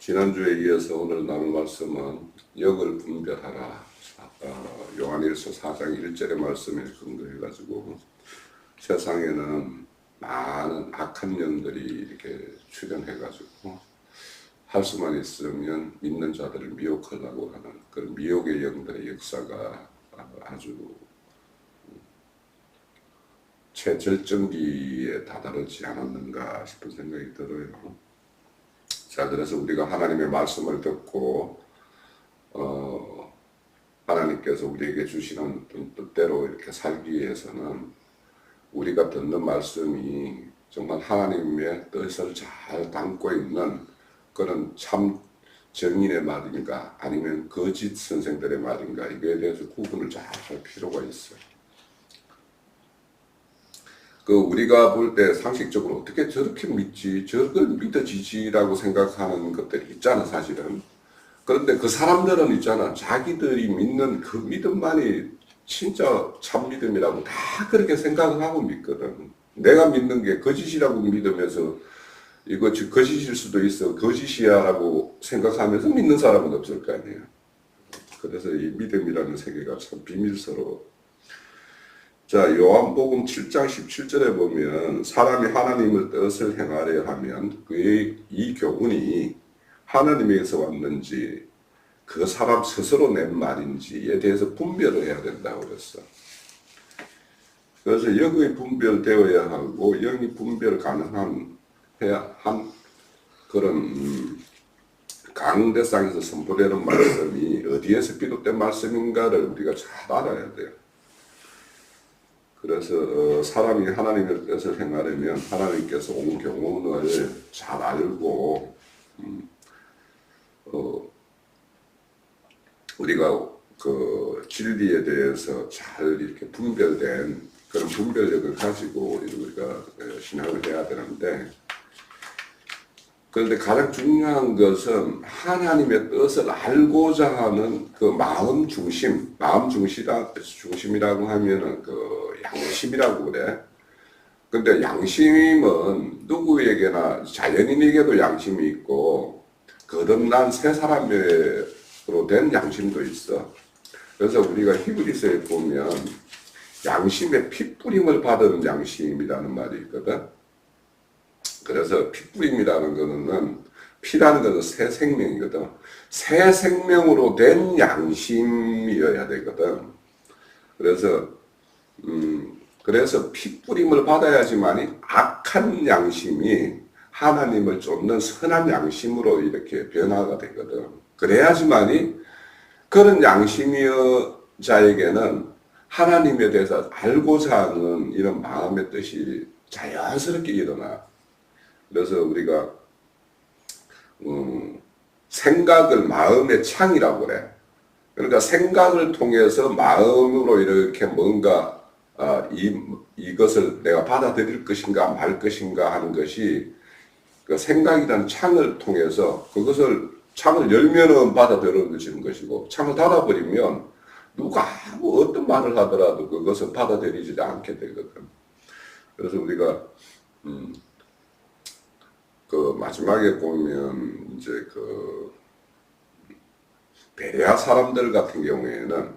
지난주에 이어서 오늘 나눌 말씀은 역을 분별하라. 요한일서 4장 1절의 말씀에 근거해가지고 세상에는 많은 악한 영들이 이렇게 출현해가지고 할 수만 있으면 믿는 자들을 미혹하려고 하는 그런 미혹의 영들의 역사가 아주 최절정기에 다다르지 않았는가 싶은 생각이 들어요. 자, 그래서 우리가 하나님의 말씀을 듣고 하나님께서 우리에게 주시는 뜻대로 이렇게 살기 위해서는 우리가 듣는 말씀이 정말 하나님의 뜻을 잘 담고 있는 그런 참 정인의 말인가 아니면 거짓 선생들의 말인가 이거에 대해서 구분을 잘 할 필요가 있어요. 우리가 볼 때 상식적으로 어떻게 저렇게 믿지, 저걸 믿어지지라고 생각하는 것들이 있잖아, 사실은. 그런데 그 사람들은 있잖아, 자기들이 믿는 그 믿음만이 진짜 참 믿음이라고 다 그렇게 생각을 하고 믿거든. 내가 믿는 게 거짓이라고 믿으면서 이거 거짓일 수도 있어, 거짓이야 라고 생각하면서 믿는 사람은 없을 거 아니에요. 그래서 이 믿음이라는 세계가 참 비밀스러워. 자, 요한복음 7장 17절에 보면 사람이 하나님의 뜻을 행하려 하면 그의 이 교훈이 하나님에게서 왔는지 그 사람 스스로 낸 말인지에 대해서 분별을 해야 된다고 그랬어. 그래서 영의 분별되어야 하고 영이 분별 가능한 그런 강대상에서 선포되는 말씀이 어디에서 비롯된 말씀인가를 우리가 잘 알아야 돼요. 그래서 사람이 하나님의 뜻을 행하려면 하나님께서 온 교훈을 잘 알고 우리가 그 진리에 대해서 잘 이렇게 분별된 그런 분별력을 가지고 우리가 신앙을 해야 되는데, 그런데 가장 중요한 것은 하나님의 뜻을 알고자 하는 그 마음 중심이라고 하면은 그 양심이라고 그래. 근데 양심은 누구에게나 자연인에게도 양심이 있고 거듭난 새 사람으로 된 양심도 있어. 그래서 우리가 히브리서에 보면 양심의 핏뿌림을 받은 양심이라는 말이 있거든. 그래서 핏뿌림이라는 거는 피라는 것은 새 생명이거든. 새 생명으로 된 양심이어야 되거든. 그래서 핏뿌림을 받아야지만이 악한 양심이 하나님을 쫓는 선한 양심으로 이렇게 변화가 되거든. 그래야지만이 그런 양심이여 자에게는 하나님에 대해서 알고자 하는 이런 마음의 뜻이 자연스럽게 일어나. 그래서 우리가 생각을 마음의 창이라고 그래. 그러니까 생각을 통해서 마음으로 이렇게 뭔가 이것을 내가 받아들일 것인가 말 것인가 하는 것이 그 생각이라는 창을 통해서 창을 열면은 받아들여지는 것이고 창을 닫아버리면 누가 어떤 말을 하더라도 그것을 받아들이지 않게 되거든. 그래서 우리가 그 마지막에 보면 이제 그 베레아 사람들 같은 경우에는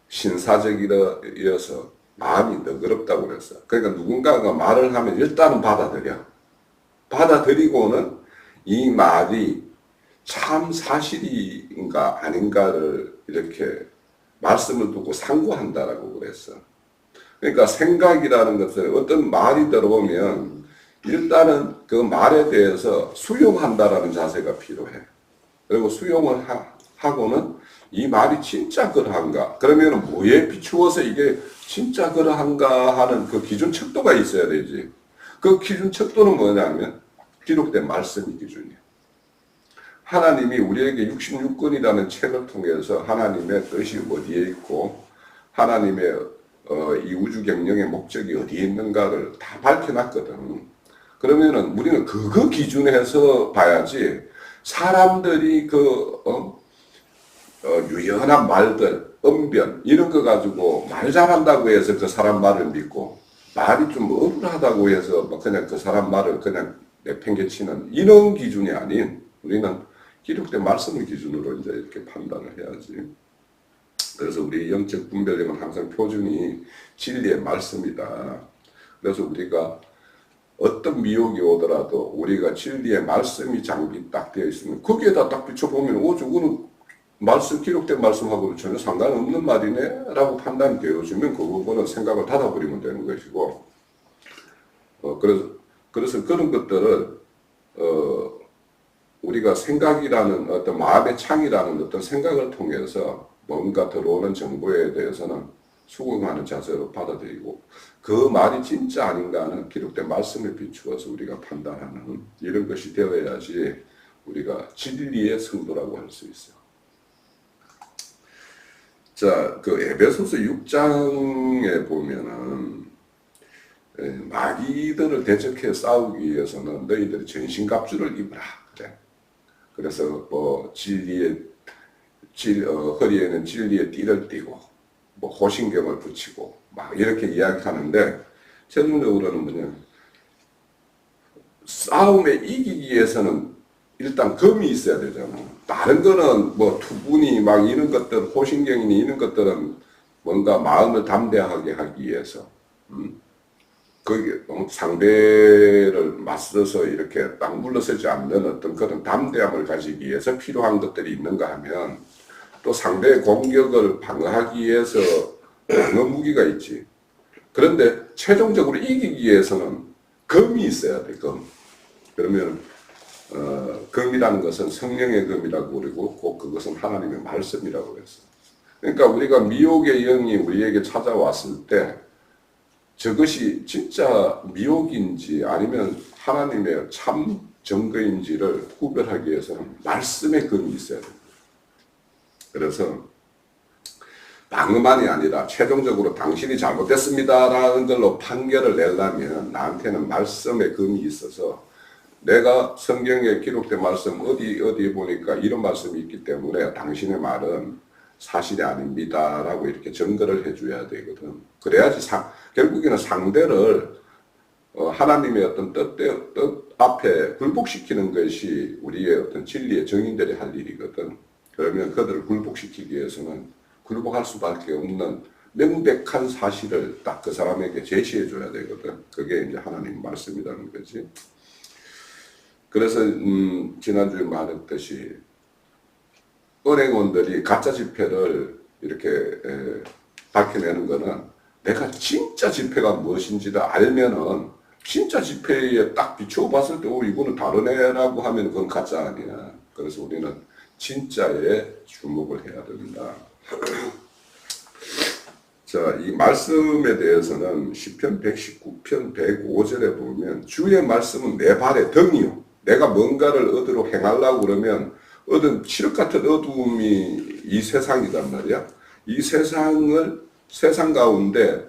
신사적이어서 마음이 너그럽다고 그랬어. 그러니까 누군가가 말을 하면 일단은 받아들이고는 이 말이 참 사실인가 아닌가를 이렇게 말씀을 두고 상고한다라고 그랬어. 그러니까 생각이라는 것은 어떤 말이 들어오면 일단은 그 말에 대해서 수용한다라는 자세가 필요해. 그리고 수용을 하고는 이 말이 진짜 그러한가? 그러면 뭐에 비추어서 이게 진짜 그러한가 하는 그 기준 척도가 있어야 되지. 그 기준 척도는 뭐냐면 기록된 말씀이 기준이야. 하나님이 우리에게 66권이라는 책을 통해서 하나님의 뜻이 어디에 있고 하나님의 이 우주 경영의 목적이 어디에 있는가를 다 밝혀놨거든. 그러면은 우리는 그거 기준에서 봐야지 사람들이 유연한 말들, 언변 이런 거 가지고 말 잘한다고 해서 그 사람 말을 믿고 말이 좀 어눌하다고 해서 그냥 그 사람 말을 그냥 내팽개치는 이런 기준이 아닌 우리는 기록된 말씀을 기준으로 이제 이렇게 판단을 해야지. 그래서 우리 영적 분별력은 항상 표준이 진리의 말씀이다. 그래서 우리가 어떤 미혹이 오더라도 우리가 진리의 말씀이 장비 딱 되어 있으면 거기에다 딱 비춰보면 저거는 말씀, 기록된 말씀하고는 전혀 상관없는 말이네 라고 판단이 되어지면 그 부분은 생각을 닫아버리면 되는 것이고, 그래서 그런 것들을 우리가 생각이라는 어떤 마음의 창이라는 어떤 생각을 통해서 뭔가 들어오는 정보에 대해서는 수긍하는 자세로 받아들이고, 그 말이 진짜 아닌가 하는 기록된 말씀을 비추어서 우리가 판단하는 이런 것이 되어야지 우리가 진리의 성도라고 할 수 있어요. 자, 그 에베소서 6장에 보면은 마귀들을 대적해 싸우기 위해서는 너희들이 전신갑주를 입으라 그래. 그래서 뭐 허리에는 진리의 띠를 띠고 뭐 호신경을 붙이고 막 이렇게 이야기하는데, 최종적으로는 뭐냐, 싸움에 이기기 위해서는 일단 검이 있어야 되잖아. 다른 거는 뭐 투군이 막 이런 것들, 호신경이니 이런 것들은 뭔가 마음을 담대하게 하기 위해서 거기 상대를 맞서서 이렇게 딱 물러서지 않는 어떤 그런 담대함을 가지기 위해서 필요한 것들이 있는가 하면, 또 상대의 공격을 방어하기 위해서 방어 무기가 있지. 그런데 최종적으로 이기기 위해서는 검이 있어야 돼, 검. 그러면 검이라는 것은 성령의 검이라고 그러고 곧 그것은 하나님의 말씀이라고 했어. 그러니까 우리가 미혹의 영이 우리에게 찾아왔을 때 저것이 진짜 미혹인지 아니면 하나님의 참 증거인지를 구별하기 위해서는 말씀의 검이 있어야 됩니다. 그래서 방어만이 아니라 최종적으로 당신이 잘못됐습니다라는 걸로 판결을 내려면 나한테는 말씀의 검이 있어서, 내가 성경에 기록된 말씀 어디에 보니까 이런 말씀이 있기 때문에 당신의 말은 사실이 아닙니다 라고 이렇게 증거를 해줘야 되거든. 그래야지 결국에는 상대를 하나님의 어떤 뜻 앞에 굴복시키는 것이 우리의 어떤 진리의 증인들이 할 일이거든. 그러면 그들을 굴복시키기 위해서는 굴복할 수밖에 없는 명백한 사실을 딱 그 사람에게 제시해 줘야 되거든. 그게 이제 하나님 말씀이라는 거지. 그래서 지난주에 말했듯이 은행원들이 가짜 지폐를 이렇게 밝혀내는 거는 내가 진짜 지폐가 무엇인지를 알면은 진짜 지폐에 딱 비춰봤을 때 이거는 다르네라고 하면 그건 가짜 아니야. 그래서 우리는 진짜에 주목을 해야 됩니다. 자, 이 말씀에 대해서는 시편 119편 105절에 보면 주의 말씀은 내 발의 등이요. 내가 뭔가를 얻으러 행하려고 그러면 칠흑 같은 어두움이 이 세상이란 말이야. 이 세상 가운데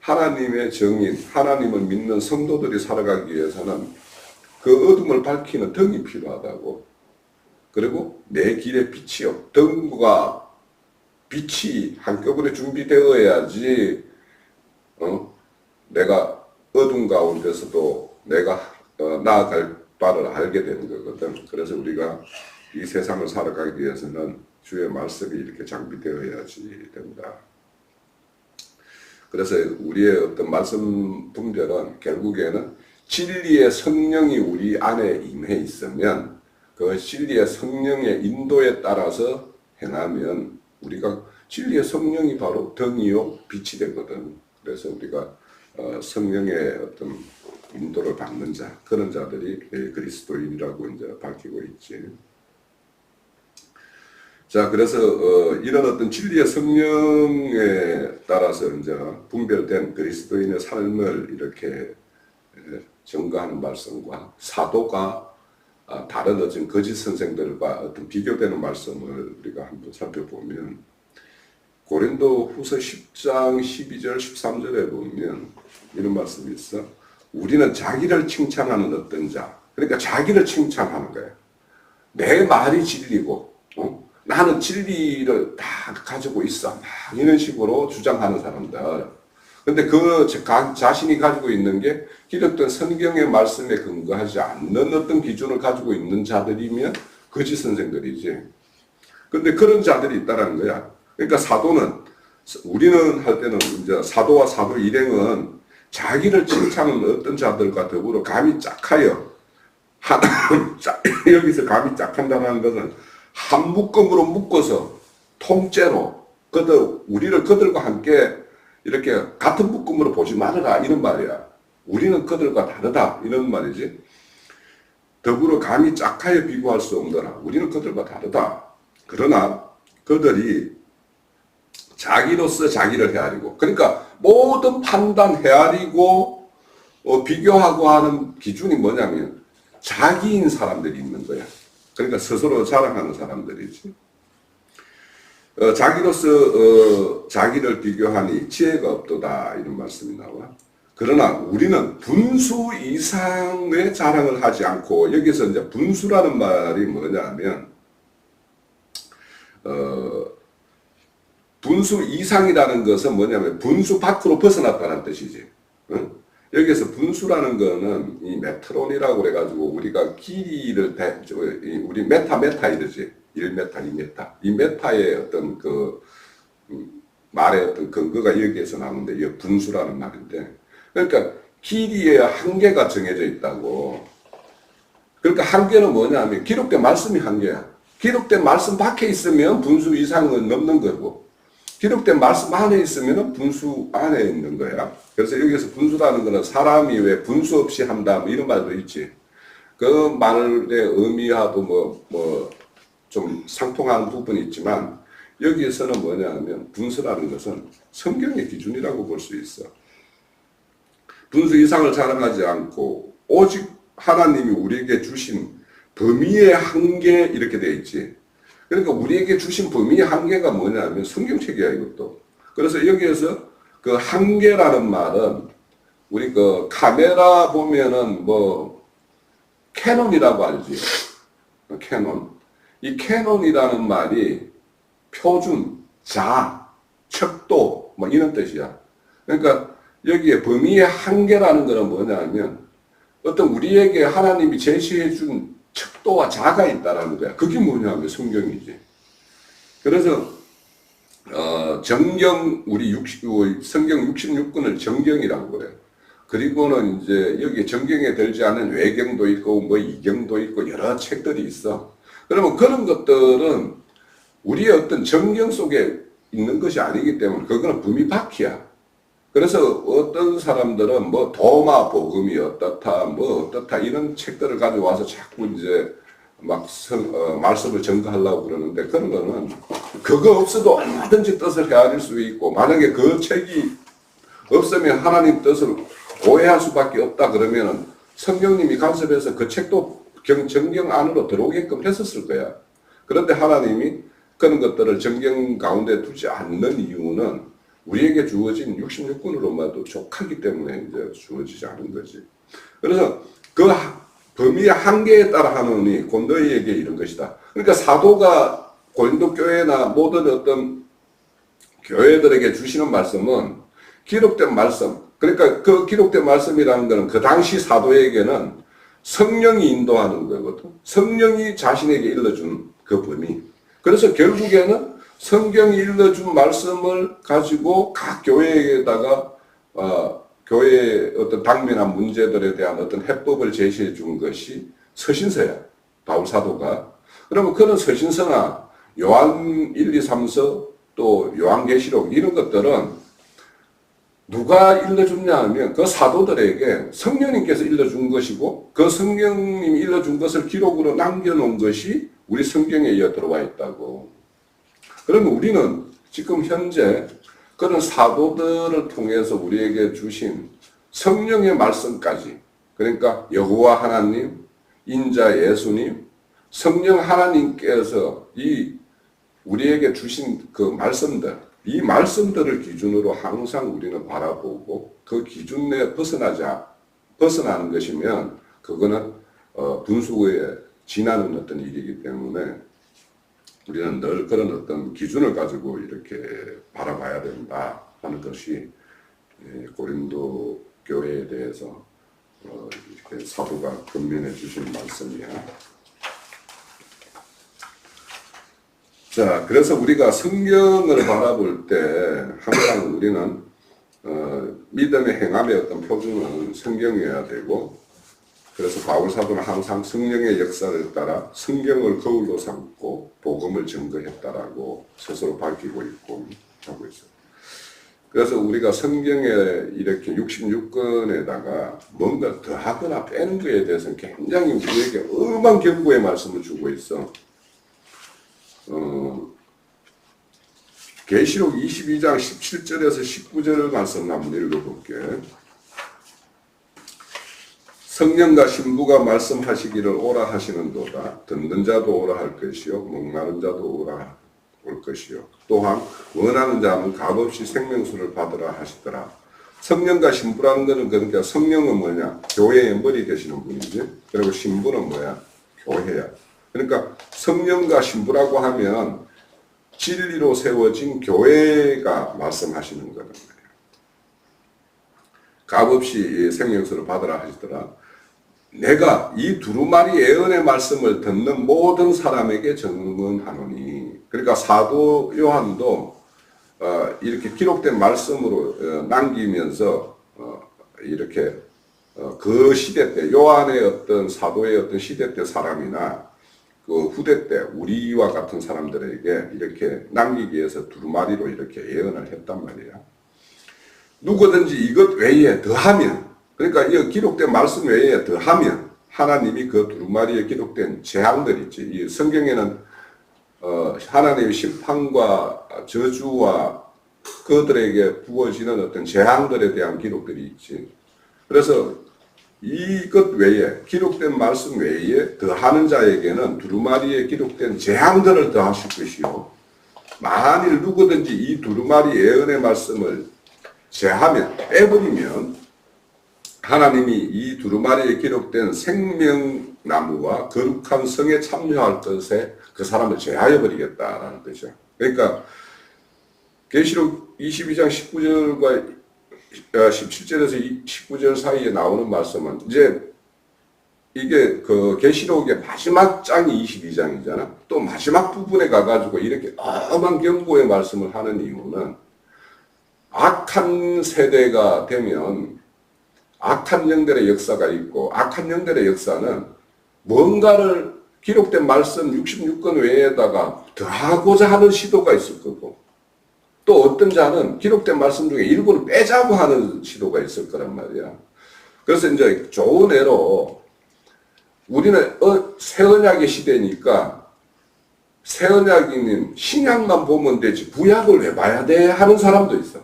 하나님의 정인, 하나님을 믿는 성도들이 살아가기 위해서는 그 어둠을 밝히는 등이 필요하다고. 그리고 내 길의 빛이요. 등과 빛이 한꺼번에 준비되어야지 내가 어둠 가운데서도 내가 나아갈 바를 알게 되는 거거든. 그래서 우리가 이 세상을 살아가기 위해서는 주의 말씀이 이렇게 장비되어야지 됩니다. 그래서 우리의 어떤 말씀 분별은 결국에는 진리의 성령이 우리 안에 임해 있으면 그 진리의 성령의 인도에 따라서 행하면 우리가 진리의 성령이 바로 등이요 빛이 되거든. 그래서 우리가 성령의 어떤 인도를 받는 자, 그런 자들이 그리스도인이라고 이제 밝히고 있지. 자, 그래서 이런 어떤 진리의 성령에 따라서 이제 분별된 그리스도인의 삶을 이렇게 증거하는 말씀과 사도가 다른 어떤 거짓 선생들과 어떤 비교되는 말씀을 우리가 한번 살펴보면, 고린도 후서 10장 12절 13절에 보면 이런 말씀이 있어. 우리는 자기를 칭찬하는 어떤 자, 그러니까 자기를 칭찬하는 거예요. 내 말이 진리고 나는 진리를 다 가지고 있어 막 이런 식으로 주장하는 사람들, 근데 자신이 가지고 있는 게 기독교 성경의 말씀에 근거하지 않는 어떤 기준을 가지고 있는 자들이면 거짓 선생들이지. 근데 그런 자들이 있다라는 거야. 그러니까 사도는, 우리는 할 때는 이제 사도와 사도 일행은 자기를 칭찬하는 어떤 자들과 더불어 감히 짝하여, 여기서 감히 짝한다는 것은 한 묶음으로 묶어서 통째로 우리를 그들과 함께 이렇게 같은 묶음으로 보지 말아라 이런 말이야. 우리는 그들과 다르다 이런 말이지. 더불어 감히 짝하여 비교할 수 없더라. 우리는 그들과 다르다. 그러나 그들이 자기로서 자기를 헤아리고, 그러니까 모든 판단 헤아리고 비교하고 하는 기준이 뭐냐면 자기인 사람들이 있는 거야. 그러니까 스스로 자랑하는 사람들이지. 자기로서 자기를 비교하니 지혜가 없도다 이런 말씀이 나와. 그러나 우리는 분수 이상의 자랑을 하지 않고, 여기서 이제 분수라는 말이 뭐냐면 분수 이상이라는 것은 뭐냐면 분수 밖으로 벗어났다는 뜻이지. 응? 여기서 분수라는 거는 이 메트론이라고 그래가지고 우리가 길이를 우리 메타 이러지. 1m, 2m. 이 메타의 어떤 말의 어떤 근거가 여기에서 나오는데, 이 분수라는 말인데, 그러니까 길이의 한계가 정해져 있다고. 그러니까 한계는 뭐냐면 기록된 말씀이 한계야. 기록된 말씀 밖에 있으면 분수 이상은 넘는 거고, 기록된 말씀 안에 있으면 분수 안에 있는 거야. 그래서 여기서 분수라는 거는 사람이 왜 분수 없이 한다, 뭐 이런 말도 있지. 그 말의 의미와도 좀 상통하는 부분이 있지만, 여기에서는 뭐냐면 분수라는 것은 성경의 기준이라고 볼 수 있어. 분수 이상을 자랑하지 않고 오직 하나님이 우리에게 주신 범위의 한계 이렇게 돼 있지. 그러니까 우리에게 주신 범위의 한계가 뭐냐면 성경책이야 이것도. 그래서 여기에서 그 한계라는 말은 우리 그 카메라 보면은 캐논이라고 알지. 캐논. 이 캐논이라는 말이 표준, 척도 이런 뜻이야. 그러니까 여기에 범위의 한계라는 것은 뭐냐면 어떤 우리에게 하나님이 제시해 준 척도와 자가 있다라는 거야. 그게 뭐냐면 성경이지. 그래서 성경 66권을 정경이라고 그래요. 그리고는 이제 여기 정경에 들지 않은 외경도 있고 이경도 있고 여러 책들이 있어. 그러면 그런 것들은 우리의 어떤 정경 속에 있는 것이 아니기 때문에 그거는 범위 밖이야. 그래서 어떤 사람들은 도마 복음이 어떻다 이런 책들을 가져와서 자꾸 이제 말씀을 전가하려고 그러는데, 그런 거는 그거 없어도 얼마든지 뜻을 헤아릴 수 있고, 만약에 그 책이 없으면 하나님 뜻을 오해할 수밖에 없다 그러면은 성령님이 간섭해서 그 책도 정경 안으로 들어오게끔 했었을 거야. 그런데 하나님이 그런 것들을 정경 가운데 두지 않는 이유는 우리에게 주어진 66권으로만 족하기 때문에 이제 주어지지 않은 거지. 그래서 그 범위의 한계에 따라 하느니 곧 너희에게 이런 것이다. 그러니까 사도가 고린도 교회나 모든 어떤 교회들에게 주시는 말씀은 기록된 말씀, 그러니까 그 기록된 말씀이라는 것은 그 당시 사도에게는 성령이 인도하는 거거든. 성령이 자신에게 일러준 그 범위. 그래서 결국에는 성경이 일러준 말씀을 가지고 각 교회에다가 교회의 어떤 당면한 문제들에 대한 어떤 해법을 제시해 준 것이 서신서야. 바울 사도가. 그러면 그런 서신서나 요한 1, 2, 3서 또 요한계시록 이런 것들은 누가 일러줬냐 하면 그 사도들에게 성령님께서 일러준 것이고, 그 성령님이 일러준 것을 기록으로 남겨놓은 것이 우리 성경에 이어 들어와 있다고. 그러면 우리는 지금 현재 그런 사도들을 통해서 우리에게 주신 성령의 말씀까지, 그러니까 여호와 하나님, 인자 예수님, 성령 하나님께서 이 우리에게 주신 그 말씀들, 이 말씀들을 기준으로 항상 우리는 바라보고 그 기준 내에 벗어나는 것이면 그거는 분수에 지나는 어떤 일이기 때문에 우리는 늘 그런 어떤 기준을 가지고 이렇게 바라봐야 된다 하는 것이 고린도 교회에 대해서 이렇게 사도가 권면해 주신 말씀이야. 자, 그래서 우리가 성경을 바라볼 때 항상 우리는 믿음의 행함의 어떤 표준은 성경이어야 되고, 그래서 바울 사도는 항상 성령의 역사를 따라 성경을 거울로 삼고 복음을 증거했다라고 스스로 밝히고 있고 하고 있어요. 그래서 우리가 성경에 이렇게 66권에다가 뭔가 더하거나 빼는 것에 대해서는 굉장히 우리에게 엄한 경고의 말씀을 주고 있어. 계시록 22장 17절에서 19절 말씀 한번 읽어볼게. 성령과 신부가 말씀하시기를 오라 하시는도다. 듣는 자도 오라 할 것이요 목마른 자도 오라 올 것이요 또한 원하는 자는 값없이 생명수를 받으라 하시더라. 성령과 신부라는 것은, 그러니까 성령은 뭐냐? 교회의 머리 되시는 분이지. 그리고 신부는 뭐야? 교회야. 그러니까 성령과 신부라고 하면 진리로 세워진 교회가 말씀하시는 거란 말이야. 값없이 생명수를 받으라 하시더라. 내가 이 두루마리 예언의 말씀을 듣는 모든 사람에게 증언하노니. 그러니까 사도 요한도 이렇게 기록된 말씀으로 남기면서 이렇게 그 시대 때 요한의 어떤 사도의 어떤 시대 때 사람이나 그 후대 때 우리와 같은 사람들에게 이렇게 남기기 위해서 두루마리로 이렇게 예언을 했단 말이야. 누구든지 이것 외에 더하면, 그러니까 이 기록된 말씀 외에 더하면 하나님이 그 두루마리에 기록된 재앙들 있지. 이 성경에는 하나님의 심판과 저주와 그들에게 부어지는 어떤 재앙들에 대한 기록들이 있지. 그래서 이것 외에, 기록된 말씀 외에 더하는 자에게는 두루마리에 기록된 재앙들을 더하실 것이요, 만일 누구든지 이 두루마리 예언의 말씀을 제하면, 빼버리면 하나님이 이 두루마리에 기록된 생명나무와 거룩한 성에 참여할 것에 그 사람을 제하여 버리겠다라는 거죠. 그러니까 계시록 22장 19절과 17절에서 19절 사이에 나오는 말씀은, 이제 이게 그 계시록의 마지막 장이 22장이잖아. 또 마지막 부분에 가가지고 이렇게 엄한 경고의 말씀을 하는 이유는, 악한 세대가 되면 악한 영들의 역사가 있고, 악한 영들의 역사는 뭔가를 기록된 말씀 66권 외에다가 더하고자 하는 시도가 있을 거고, 또 어떤 자는 기록된 말씀 중에 일부를 빼자고 하는 시도가 있을 거란 말이야. 그래서 이제 좋은 예로 우리는 새언약의 시대니까 새언약이면 신약만 보면 되지 구약을 왜 봐야 돼 하는 사람도 있어.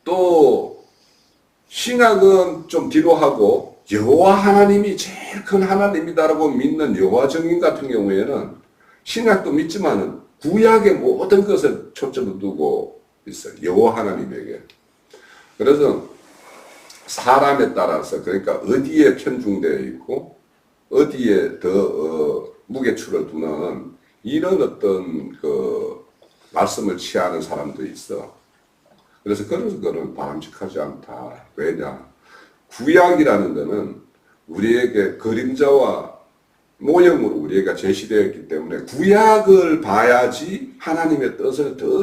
또 신약은 좀 뒤로 하고 여호와 하나님이 제일 큰 하나님이다라고 믿는 여호와 증인 같은 경우에는 신약도 믿지만은 구약의 모든 것을 초점을 두고 있어요. 여호와 하나님에게. 그래서 사람에 따라서, 그러니까 어디에 편중되어 있고 어디에 더 무게추를 두는 이런 어떤 그 말씀을 취하는 사람도 있어. 그래서 그런 거는 바람직하지 않다. 왜냐? 구약이라는 거는 우리에게 그림자와 모형으로 우리가 제시되었기 때문에 구약을 봐야지 하나님의 뜻을 더,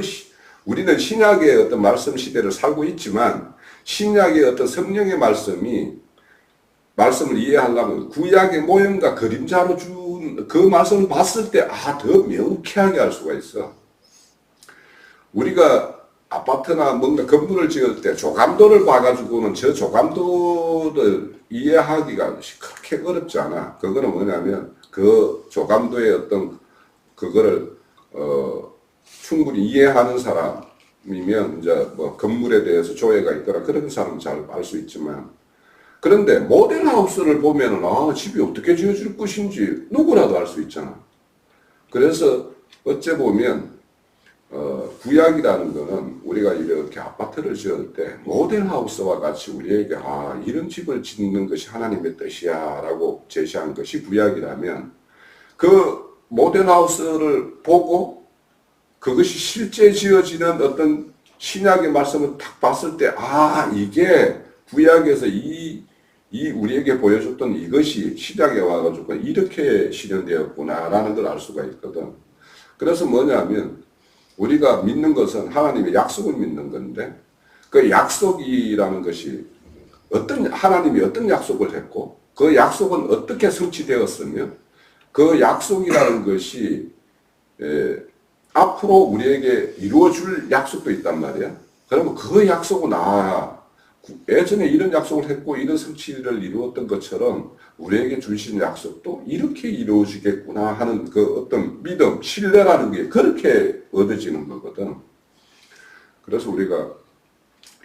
우리는 신약의 어떤 말씀 시대를 살고 있지만 신약의 어떤 성령의 말씀을 이해하려면 구약의 모형과 그림자로 준 그 말씀을 봤을 때 더 명쾌하게 알 수가 있어. 우리가 아파트나 뭔가 건물을 지을 때 조감도를 봐가지고는 저 조감도를 이해하기가 그렇게 어렵지 않아. 그거는 뭐냐면 그 조감도의 어떤 그거를 충분히 이해하는 사람이면 이제 뭐 건물에 대해서 조예가 있거나 그런 사람은 잘 알 수 있지만, 그런데 모델하우스를 보면은 집이 어떻게 지어질 것인지 누구라도 알 수 있잖아. 그래서 어째 보면 구약이라는 거는 우리가 이렇게 아파트를 지을 때 모델하우스와 같이 우리에게 이런 집을 짓는 것이 하나님의 뜻이야 라고 제시한 것이 구약이라면, 그 모델하우스를 보고 그것이 실제 지어지는 어떤 신약의 말씀을 딱 봤을 때, 아, 이게 구약에서 이 우리에게 보여줬던 이것이 신약에 와가지고 이렇게 실현되었구나라는 걸 알 수가 있거든. 그래서 뭐냐면, 우리가 믿는 것은 하나님의 약속을 믿는 건데, 그 약속이라는 것이 하나님이 어떤 약속을 했고, 그 약속은 어떻게 성취되었으며, 그 약속이라는 것이, 앞으로 우리에게 이루어줄 약속도 있단 말이야. 그러면 그 약속은 예전에 이런 약속을 했고 이런 성취를 이루었던 것처럼 우리에게 주신 약속도 이렇게 이루어지겠구나 하는 그 어떤 믿음, 신뢰라는 게 그렇게 얻어지는 거거든. 그래서 우리가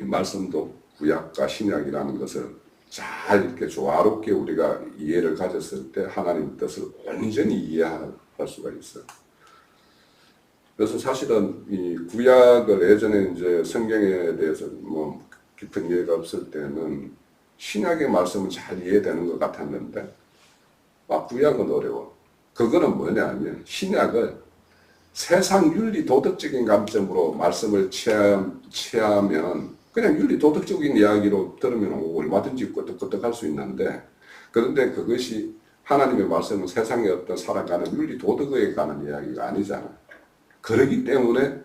이 말씀도 구약과 신약이라는 것을 잘 이렇게 조화롭게 우리가 이해를 가졌을 때 하나님 뜻을 온전히 이해할 수가 있어요. 그래서 사실은 이 구약을 예전에 이제 성경에 대해서 뭐 깊은 이해가 없을 때는 신약의 말씀은 잘 이해되는 것 같았는데, 구약은 어려워. 그거는 뭐냐면 신약을 세상 윤리 도덕적인 관점으로 말씀을 취하면 그냥 윤리 도덕적인 이야기로 들으면 얼마든지 끄떡끄떡할 수 있는데, 그런데 그것이 하나님의 말씀은 세상의 어떤 살아가는 윤리 도덕에 관한 이야기가 아니잖아. 그러기 때문에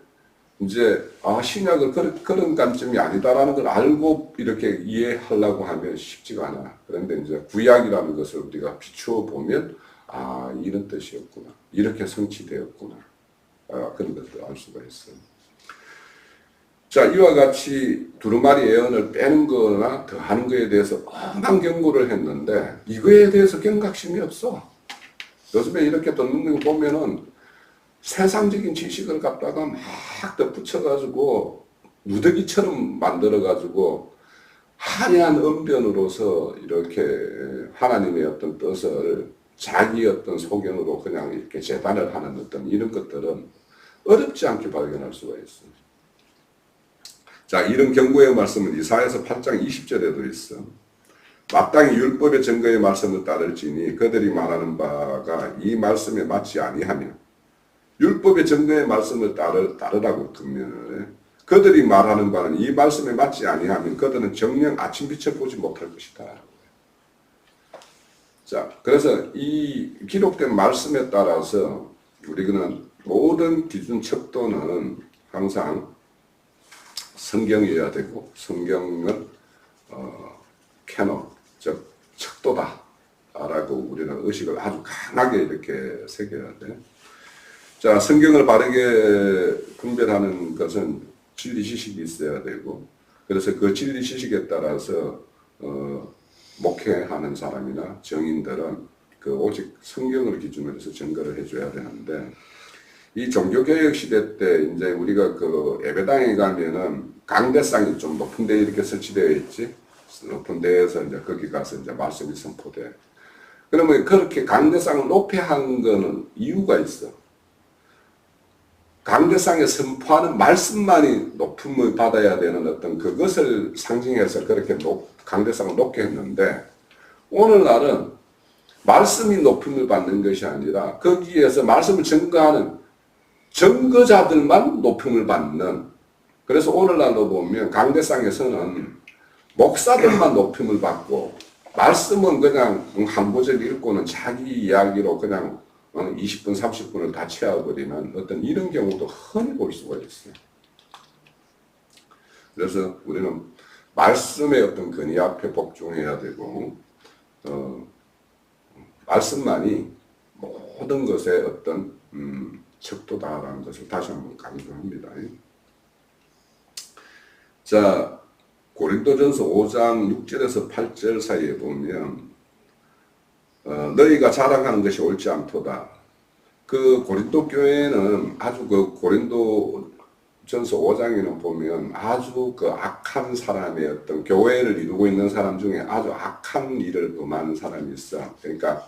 이제 신약을 그런 관점이 아니다라는 걸 알고 이렇게 이해하려고 하면 쉽지가 않아. 그런데 이제 구약이라는 것을 우리가 비추어 보면 이런 뜻이었구나, 이렇게 성취되었구나, 그런 것을 알 수가 있어요. 자, 이와 같이 두루마리 예언을 빼는 거나 더하는 거에 대해서 엄한 경고를 했는데 이거에 대해서 경각심이 없어. 요즘에 이렇게 듣는 거 보면은 세상적인 지식을 갖다가 막 덧붙여가지고 누더기처럼 만들어가지고 하얀 언변으로서 이렇게 하나님의 어떤 뜻을 자기 어떤 소견으로 그냥 이렇게 재단을 하는 어떤 이런 것들은 어렵지 않게 발견할 수가 있습니다. 자, 이런 경고의 말씀은 이사야서 8장 20절에도 있어. 마땅히 율법의 증거의 말씀을 따를지니 그들이 말하는 바가 이 말씀에 맞지 아니하며, 율법의 증거의 말씀을 따르라고 그러면 그들이 말하는 바는 이 말씀에 맞지 아니하면 그들은 정녕 아침빛을 보지 못할 것이다. 자, 그래서 이 기록된 말씀에 따라서 우리는 모든 기준 척도는 항상 성경이어야 되고, 성경은 캐논, 즉 척도다 라고 우리는 의식을 아주 강하게 이렇게 새겨야 돼. 자, 성경을 바르게 분별하는 것은 진리 지식이 있어야 되고, 그래서 그 진리 지식에 따라서 목회하는 사람이나 정인들은 그 오직 성경을 기준으로 해서 증거를 해줘야 되는데, 이 종교개혁 시대 때 이제 우리가 그 예배당에 가면은 강대상이 좀 높은 데 이렇게 설치되어 있지. 높은 데에서 이제 거기 가서 이제 말씀이 선포돼. 그러면 그렇게 강대상을 높이 한 거는 이유가 있어. 강대상에 선포하는 말씀만이 높음을 받아야 되는 어떤 그것을 상징해서 그렇게 강대상을 높게 했는데, 오늘날은 말씀이 높음을 받는 것이 아니라 거기에서 말씀을 증거하는 증거자들만 높음을 받는, 그래서 오늘날로 보면 강대상에서는 목사들만 높임을 받고 말씀은 그냥 한 구절 읽고는 자기 이야기로 그냥 20분, 30분을 다 채워버리는 어떤 이런 경우도 흔히 볼 수가 있어요. 그래서 우리는 말씀의 어떤 근위 앞에 복종해야 되고, 말씀만이 모든 것의 어떤 척도다라는 것을 다시 한번 강조합니다. 자, 고린도전서 5장 6절에서 8절 사이에 보면 너희가 자랑하는 것이 옳지 않도다. 그 고린도 교회는 아주 그 고린도전서 5장에는 보면 아주 그 악한 사람의 어떤 교회를 이루고 있는 사람 중에 아주 악한 일을 범하는 사람이 있어. 그러니까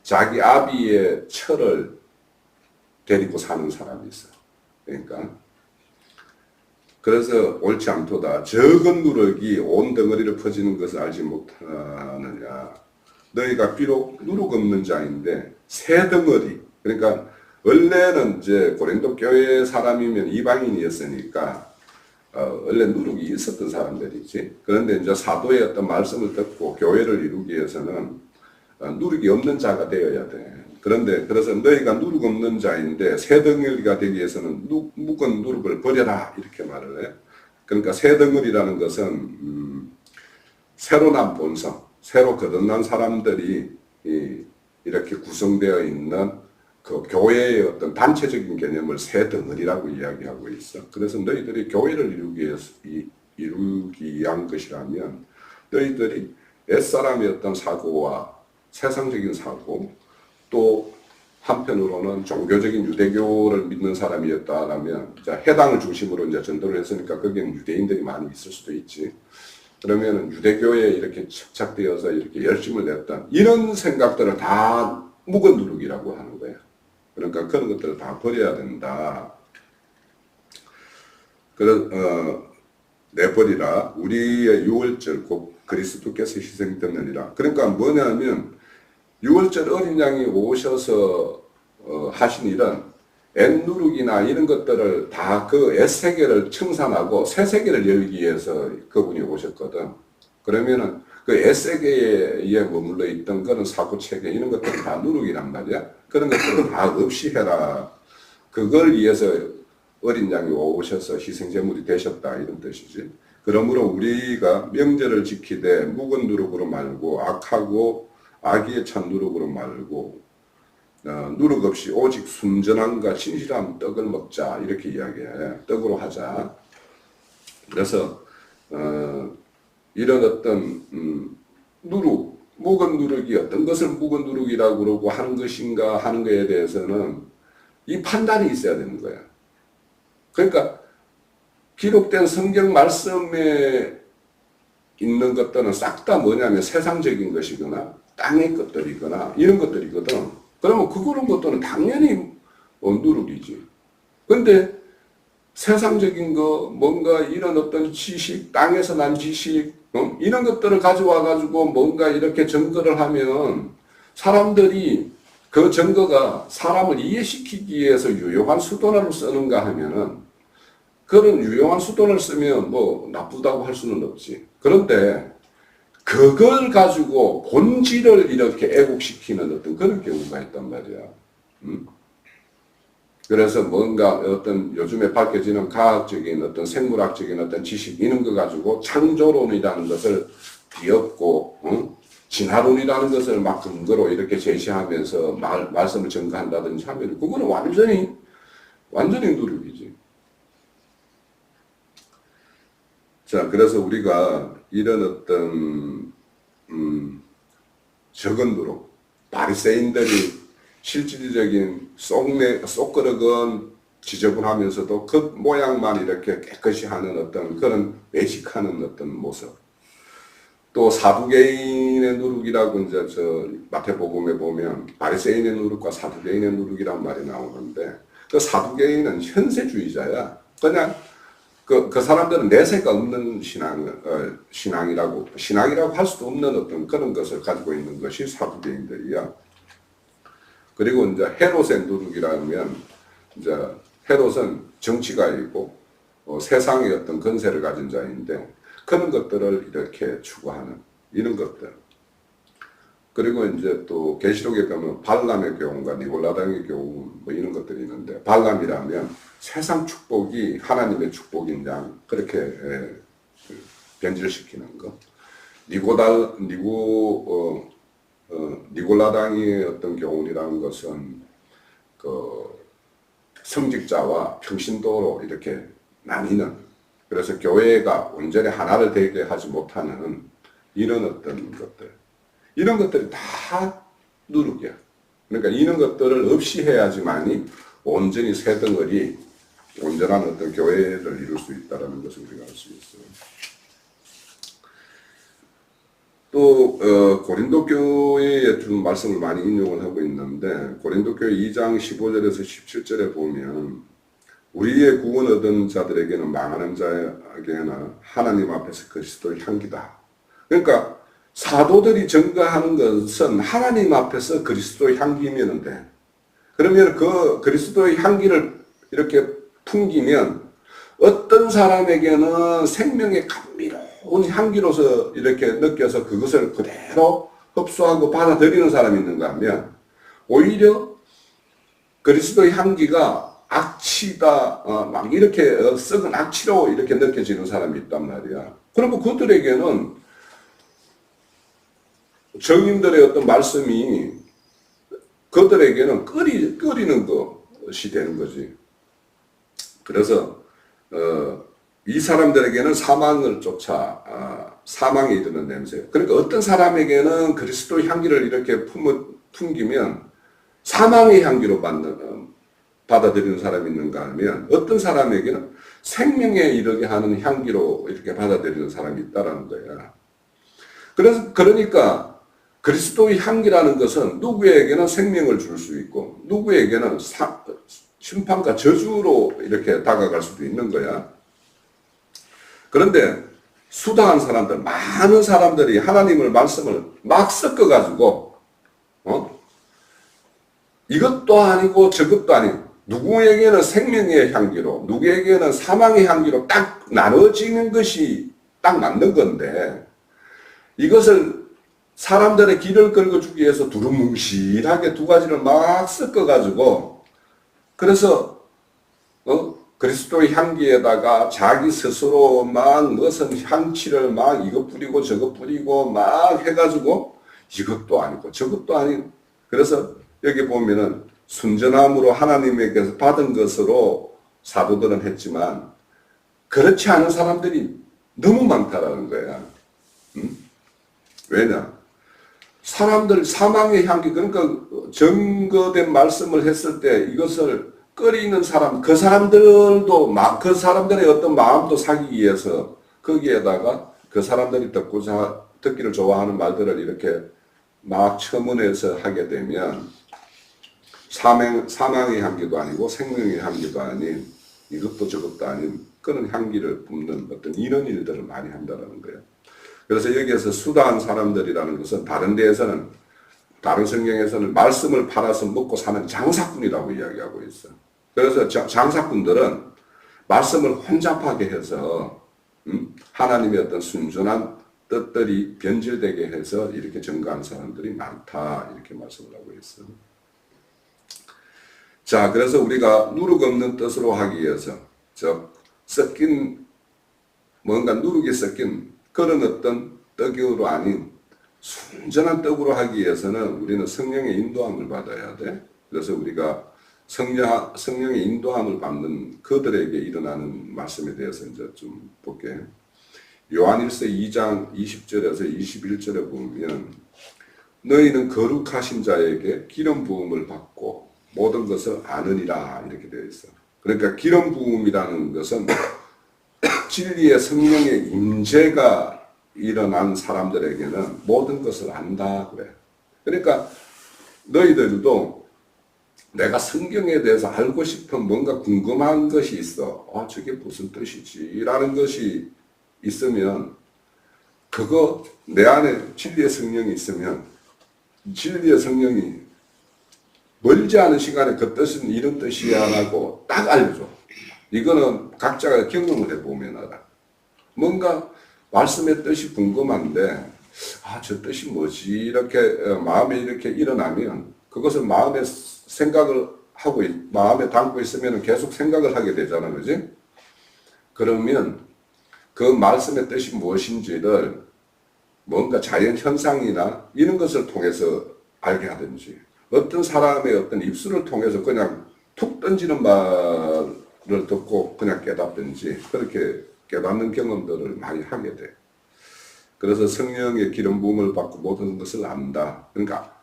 자기 아비의 철을 데리고 사는 사람이 있어. 그러니까 그래서 옳지 않도다. 적은 누룩이 온 덩어리를 퍼지는 것을 알지 못하느냐. 너희가 비록 누룩 없는 자인데 새 덩어리. 그러니까 원래는 이제 고린도 교회 사람이면 이방인이었으니까 원래 누룩이 있었던 사람들이지. 그런데 이제 사도의 어떤 말씀을 듣고 교회를 이루기 위해서는 누룩이 없는 자가 되어야 돼. 그런데 그래서 너희가 누룩 없는 자인데 새 덩어리가 되기 위해서는 묵은 누룩을 버려라 이렇게 말을 해. 그러니까 새 덩어리라는 것은 새로 난 본성, 새로 거듭난 사람들이 이렇게 구성되어 있는 그 교회의 어떤 단체적인 개념을 새 덩어리라고 이야기하고 있어. 그래서 너희들이 교회를 이루기 위한 것이라면 너희들이 옛사람의 어떤 사고와 세상적인 사고, 또 한편으로는 종교적인 유대교를 믿는 사람이었다라면 해당을 중심으로 이제 전도를 했으니까 거기는 유대인들이 많이 있을 수도 있지. 그러면 유대교에 이렇게 착착되어서 이렇게 열심을 냈던 이런 생각들을 다 묵은 누룩이라고 하는 거야. 그러니까 그런 것들을 다 버려야 된다. 내버리라. 우리의 유월절 곧 그리스도께서 희생되느니라. 그러니까 뭐냐면 유월절 어린 양이 오셔서 하신 일은 옛누룩이나 이런 것들을 다 그 옛세계를 청산하고 새세계를 열기 위해서 그분이 오셨거든. 그러면은 그 옛세계에 머물러 있던 그런 사고체계 이런 것들은 다 누룩이란 말이야. 그런 것들은 다 없이 해라. 그걸 위해서 어린 양이 오셔서 희생제물이 되셨다 이런 뜻이지. 그러므로 우리가 명절을 지키되 묵은 누룩으로 말고 악하고 악의에 찬 누룩으로 말고 누룩 없이 오직 순전함과 진실한 떡을 먹자 이렇게 이야기해. 떡으로 하자. 그래서 이런 어떤 누룩, 묵은 누룩이 어떤 것을 묵은 누룩이라고 그러고 하는 것인가 하는 것에 대해서는 이 판단이 있어야 되는 거야. 그러니까 기록된 성경 말씀에 있는 것들은 싹 다 뭐냐면 세상적인 것이거나 땅의 것들이거나 이런 것들이거든. 그러면 그런 것들은 당연히 누룩이지. 근데 세상적인 거, 뭔가 이런 어떤 지식, 땅에서 난 지식, 이런 것들을 가져와가지고 뭔가 이렇게 증거를 하면 사람들이 그 증거가 사람을 이해시키기 위해서 유용한 수단으로 쓰는가 하면은 그런 유용한 수단을 쓰면 뭐 나쁘다고 할 수는 없지. 그런데 그걸 가지고 본질을 이렇게 애국시키는 어떤 그런 경우가 있단 말이야. 그래서 뭔가 어떤 요즘에 밝혀지는 과학적인 어떤 생물학적인 어떤 지식 이런 거 가지고 창조론이라는 것을 뒤엎고 진화론이라는 것을 막 근거로 이렇게 제시하면서 말씀을 전가한다든지 하면 그거는 완전히 누룩이지. 자, 그래서 우리가 이런 어떤 적은 누룩, 바리새인들이 실질적인 쏙그릇은 지저분하면서도 그 모양만 이렇게 깨끗이 하는 어떤 그런 외식하는 어떤 모습. 또 사두개인의 누룩이라고 이제 저 마태복음에 보면 바리새인의 누룩과 사두개인의 누룩이란 말이 나오는데 그 사두개인은 현세주의자야. 그냥 그 사람들은 내세가 없는 신앙이라고 할 수도 없는 어떤 그런 것을 가지고 있는 것이 사두개인들이야. 그리고 이제 헤롯의 누룩이라면 이제 헤롯은 정치가이고 세상의 어떤 건세를 가진 자인데 그런 것들을 이렇게 추구하는 이런 것들. 그리고 이제 또 계시록에 보면 발람의 교훈과 니골라당의 교훈 뭐 이런 것들이 있는데 발람이라면 세상 축복이 하나님의 축복인 양 그렇게 변질시키는 거. 니골라당의 어떤 교훈이라는 것은 그 성직자와 평신도로 이렇게 나뉘는 그래서 교회가 온전히 하나를 되게 하지 못하는 이런 어떤 것들 이런 것들이 다 누룩이야. 그러니까 이런 것들을 없이 해야지만이 온전히 새 덩어리 온전한 어떤 교회를 이룰 수 있다는 것을 우리가 알 수 있어요. 또 고린도 교회에 좀 말씀을 많이 인용을 하고 있는데 고린도 교회 2장 15절에서 17절에 보면 우리의 구원 얻은 자들에게는 망하는 자에게는 하나님 앞에서 그리스도의 향기다. 그러니까 사도들이 증거하는 것은 하나님 앞에서 그리스도의 향기면 돼. 그러면 그 그리스도의 향기를 이렇게 풍기면 어떤 사람에게는 생명의 감미로운 향기로서 이렇게 느껴서 그것을 그대로 흡수하고 받아들이는 사람이 있는가 하면 오히려 그리스도의 향기가 악취다, 막 이렇게 썩은 악취로 이렇게 느껴지는 사람이 있단 말이야. 그러면 그들에게는 정인들의 어떤 말씀이 그들에게는 끓이는 것이 되는 거지. 그래서 이 사람들에게는 사망을 쫓아 사망에 이르는 냄새. 그러니까 어떤 사람에게는 그리스도의 향기를 이렇게 풍기면 사망의 향기로 받아들이는 사람이 있는가 하면 어떤 사람에게는 생명에 이르게 하는 향기로 이렇게 받아들이는 사람이 있다라는 거야. 그러니까 그리스도의 향기라는 것은 누구에게는 생명을 줄 수 있고 누구에게는 심판과 저주로 이렇게 다가갈 수도 있는 거야. 그런데 수다한 사람들, 많은 사람들이 하나님의 말씀을 막 섞어가지고 이것도 아니고 저것도 아니고 누구에게는 생명의 향기로 누구에게는 사망의 향기로 딱 나눠지는 것이 딱 맞는 건데 이것을 사람들의 길을 긁어주기 위해서 두루뭉실하게 두 가지를 막 섞어가지고 그래서 그리스도의 향기에다가 자기 스스로 막 무슨 향취를 막 이거 뿌리고 저거 뿌리고 막 해가지고 이것도 아니고 저것도 아니고 그래서 여기 보면은 순전함으로 하나님에게서 받은 것으로 사도들은 했지만 그렇지 않은 사람들이 너무 많다라는 거야. 왜냐? 사람들 사망의 향기 그러니까 증거된 말씀을 했을 때 이것을 끓이는 사람 그 사람들도 그 사람들의 어떤 마음도 사기 위해서 거기에다가 그 사람들이 듣기를 좋아하는 말들을 이렇게 막 첨언해서 하게 되면 사망의 향기도 아니고 생명의 향기도 아닌 이것도 저것도 아닌 그런 향기를 뿜는 어떤 이런 일들을 많이 한다는 거예요. 그래서 여기에서 수다한 사람들이라는 것은 다른 데에서는 다른 성경에서는 말씀을 팔아서 먹고 사는 장사꾼이라고 이야기하고 있어. 그래서 장사꾼들은 말씀을 혼잡하게 해서 하나님의 어떤 순전한 뜻들이 변질되게 해서 이렇게 증거하는 사람들이 많다 이렇게 말씀을 하고 있어. 자, 그래서 우리가 누룩 없는 뜻으로 하기 위해서 섞인 뭔가 누룩이 섞인 그런 어떤 떡으로 아닌 순전한 떡으로 하기 위해서는 우리는 성령의 인도함을 받아야 돼. 그래서 우리가 성령의 인도함을 받는 그들에게 일어나는 말씀에 대해서 이제 좀 볼게. 요한일서 2장 20절에서 21절에 보면 너희는 거룩하신 자에게 기름 부음을 받고 모든 것을 아느니라 이렇게 되어 있어. 그러니까 기름 부음이라는 것은 진리의 성령의 임재가 일어난 사람들에게는 모든 것을 안다 그래. 그러니까 너희들도 내가 성경에 대해서 알고 싶은 뭔가 궁금한 것이 있어. 저게 무슨 뜻이지? 라는 것이 있으면 그거 내 안에 진리의 성령이 있으면 진리의 성령이 멀지 않은 시간에 그 뜻은 이런 뜻이야 라고 딱 알려줘. 이거는 각자가 경험을 해보면 알아. 뭔가 말씀의 뜻이 궁금한데 저 뜻이 뭐지? 이렇게 마음에 이렇게 일어나면 그것을 마음에 생각을 하고 마음에 담고 있으면 계속 생각을 하게 되잖아. 그지? 그러면 그 말씀의 뜻이 무엇인지를 뭔가 자연 현상이나 이런 것을 통해서 알게 하든지 어떤 사람의 어떤 입술을 통해서 그냥 툭 던지는 말을 듣고 그냥 깨닫든지 그렇게 깨닫는 경험들을 많이 하게 돼. 그래서 성령의 기름 부음을 받고 모든 것을 안다. 그러니까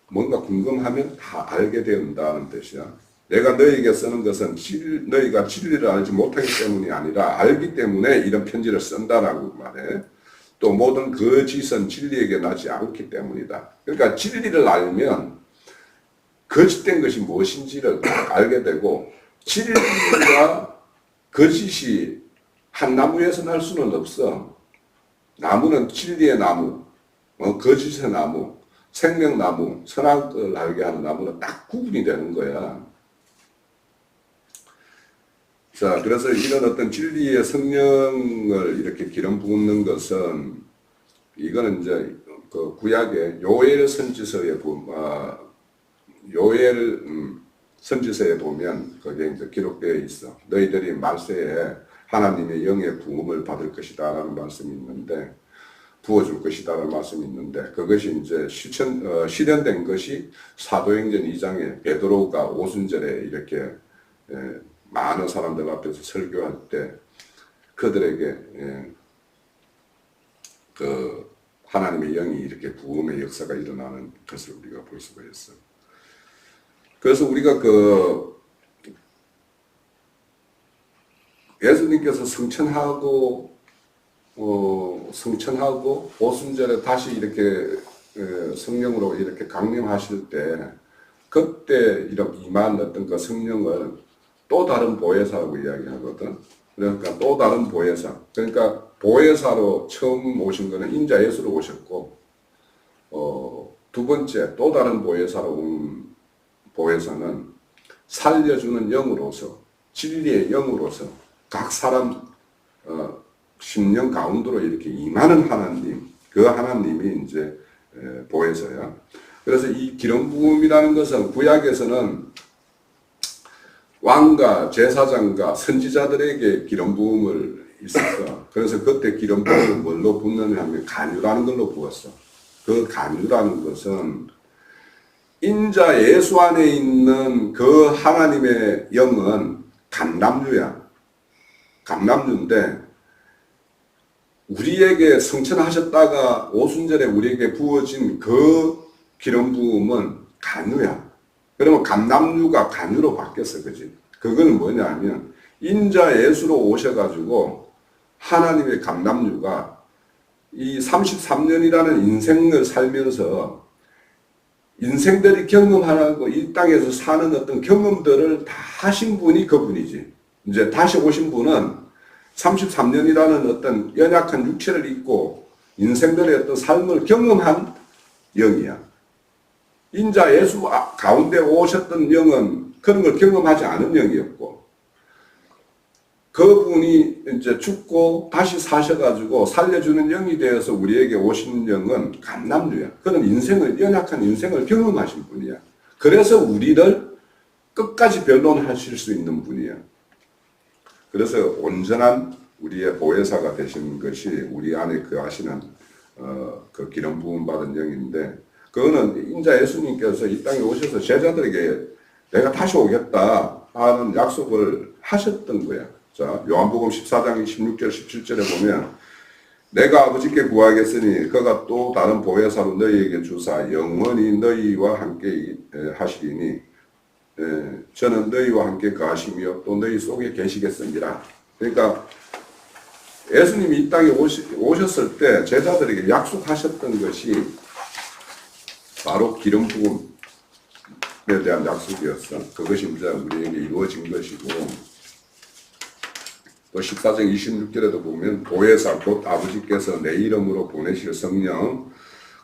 뭔가 궁금하면 다 알게 된다는 뜻이야. 내가 너희에게 쓰는 것은 너희가 진리를 알지 못하기 때문이 아니라 알기 때문에 이런 편지를 쓴다라고 말해. 또 모든 거짓은 진리에게 나지 않기 때문이다. 그러니까 진리를 알면 거짓된 것이 무엇인지를 알게 되고 진리와 거짓이 한 나무에서 날 수는 없어. 나무는 진리의 나무, 거짓의 나무, 생명나무, 선악을 알게 하는 나무는 딱 구분이 되는 거야. 자, 그래서 이런 어떤 진리의 성령을 이렇게 기름 붓는 것은 이거는 이제 그 구약의 요엘 선지서에 요엘 선지서에 보면 거기에 이제 기록되어 있어. 너희들이 말세에 하나님의 영의 부음을 받을 것이다라는 말씀이 있는데, 부어줄 것이다라는 말씀이 있는데, 그것이 이제 실현된 것이 사도행전 2장에 베드로가 오순절에 이렇게 많은 사람들 앞에서 설교할 때 그들에게 그 하나님의 영이 이렇게 부음의 역사가 일어나는 것을 우리가 볼 수가 있어. 그래서 우리가 그 예수님께서 성천하고 오순절에 다시 이렇게 성령으로 이렇게 강림하실 때 그때 이렇게 임한 어떤 그 성령을 또 다른 보혜사라고 이야기하거든. 그러니까 또 다른 보혜사. 그러니까 보혜사로 처음 오신 거는 인자 예수로 오셨고, 두 번째 또 다른 보혜사로 온 보혜사는 살려주는 영으로서, 진리의 영으로서 각 사람 심령 가운데로 이렇게 임하는 하나님, 그 하나님이 이제 보혜사야. 그래서 이 기름 부음이라는 것은 구약에서는 왕과 제사장과 선지자들에게 기름 부음을 있었어. 그래서 그때 기름 부음을 뭘로 붓느냐 하면 간유라는 걸로 부었어. 그 간유라는 것은 인자 예수 안에 있는 그 하나님의 영은 감람류야. 감람류인데 우리에게 성천하셨다가 오순절에 우리에게 부어진 그 기름 부음은 간유야. 그러면 감람류가 간유로 바뀌었어. 그지? 그거는 뭐냐 하면 인자 예수로 오셔가지고 하나님의 감람류가 이 33년이라는 인생을 살면서 인생들이 경험하고 이 땅에서 사는 어떤 경험들을 다 하신 분이 그분이지. 이제 다시 오신 분은 33년이라는 어떤 연약한 육체를 입고 인생들의 어떤 삶을 경험한 영이야. 인자 예수 가운데 오셨던 영은 그런 걸 경험하지 않은 영이었고, 그분이 이제 죽고 다시 사셔가지고 살려주는 영이 되어서 우리에게 오신 영은 감람류야. 그는 연약한 인생을 경험하신 분이야. 그래서 우리를 끝까지 변론하실 수 있는 분이야. 그래서 온전한 우리의 보혜사가 되신 것이 우리 안에 거하시는 그 기름 부음 받은 영인데, 그거는 인자 예수님께서 이 땅에 오셔서 제자들에게 내가 다시 오겠다 하는 약속을 하셨던 거야. 자, 요한복음 14장 16절 17절에 보면 내가 아버지께 구하겠으니 그가 또 다른 보혜사로 너희에게 주사 영원히 너희와 함께 하시리니 저는 너희와 함께 거하시며 또 너희 속에 계시겠습니다. 그러니까 예수님이 이 땅에 오셨을 때 제자들에게 약속하셨던 것이 바로 기름 부음에 대한 약속이었어. 그것이 이제 우리에게 이루어진 것이고, 또 14장 26절에도 보면 보혜사 곧 아버지께서 내 이름으로 보내실 성령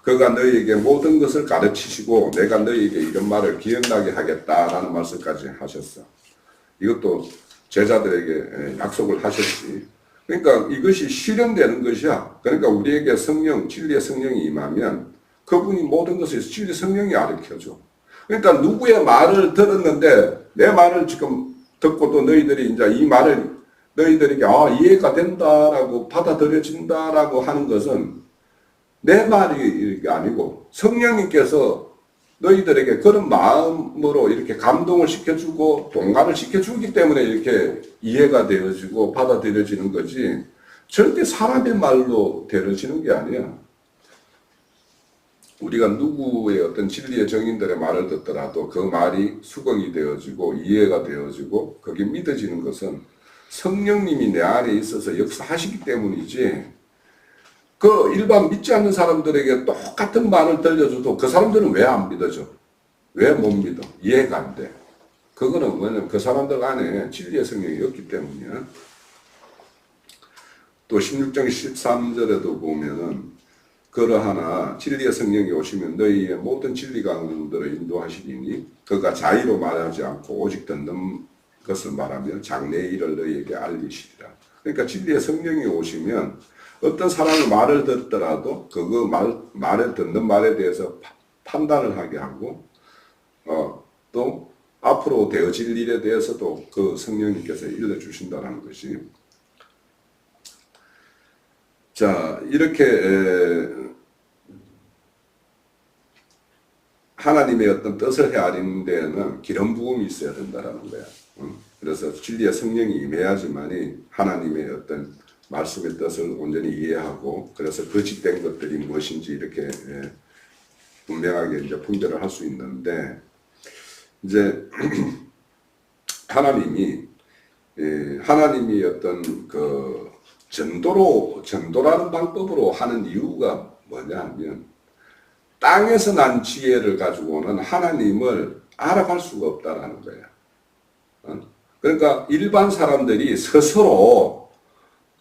그가 너희에게 모든 것을 가르치시고 내가 너희에게 이런 말을 기억나게 하겠다라는 말씀까지 하셨어. 이것도 제자들에게 약속을 하셨지. 그러니까 이것이 실현되는 것이야. 그러니까 우리에게 성령, 진리의 성령이 임하면 그분이 모든 것을 진리 성령이 가르쳐줘. 그러니까 누구의 말을 들었는데 내 말을 지금 듣고 또 너희들이 이제 이 말을 너희들에게 이해가 된다라고 받아들여진다라고 하는 것은 내 말이 아니고 성령님께서 너희들에게 그런 마음으로 이렇게 감동을 시켜주고 동감을 시켜주기 때문에 이렇게 이해가 되어지고 받아들여지는 거지 절대 사람의 말로 되어지는 게 아니야. 우리가 누구의 어떤 진리의 정인들의 말을 듣더라도 그 말이 수긍이 되어지고 이해가 되어지고 그게 믿어지는 것은 성령님이 내 안에 있어서 역사하시기 때문이지, 그 일반 믿지 않는 사람들에게 똑같은 말을 들려줘도 그 사람들은 왜 안 믿어져? 왜 못 믿어? 이해가 안 돼. 그거는 뭐냐면 그 사람들 안에 진리의 성령이 없기 때문이야. 또 16장 13절에도 보면은 그러하나 진리의 성령이 오시면 너희의 모든 진리 가운데로 인도하시리니 그가 자의로 말하지 않고 오직 듣는 것을 말하면 장래의 일을 너희에게 알리시리라. 그러니까 진리의 성령이 오시면 어떤 사람이 말을 듣더라도 말을 듣는 말에 대해서 판단을 하게 하고 또 앞으로 되어질 일에 대해서도 그 성령님께서 일러주신다는 것이, 자, 이렇게 하나님의 어떤 뜻을 헤아리는 데에는 기름 부음이 있어야 된다는 거야. 그래서 진리의 성령이 임해야지만이 하나님의 어떤 말씀의 뜻을 온전히 이해하고, 그래서 거짓된 것들이 무엇인지 이렇게 분명하게 이제 분별을 할 수 있는데, 이제 하나님이 어떤 그 전도라는 방법으로 하는 이유가 뭐냐 하면, 땅에서 난 지혜를 가지고는 하나님을 알아갈 수가 없다라는 거야. 그러니까 일반 사람들이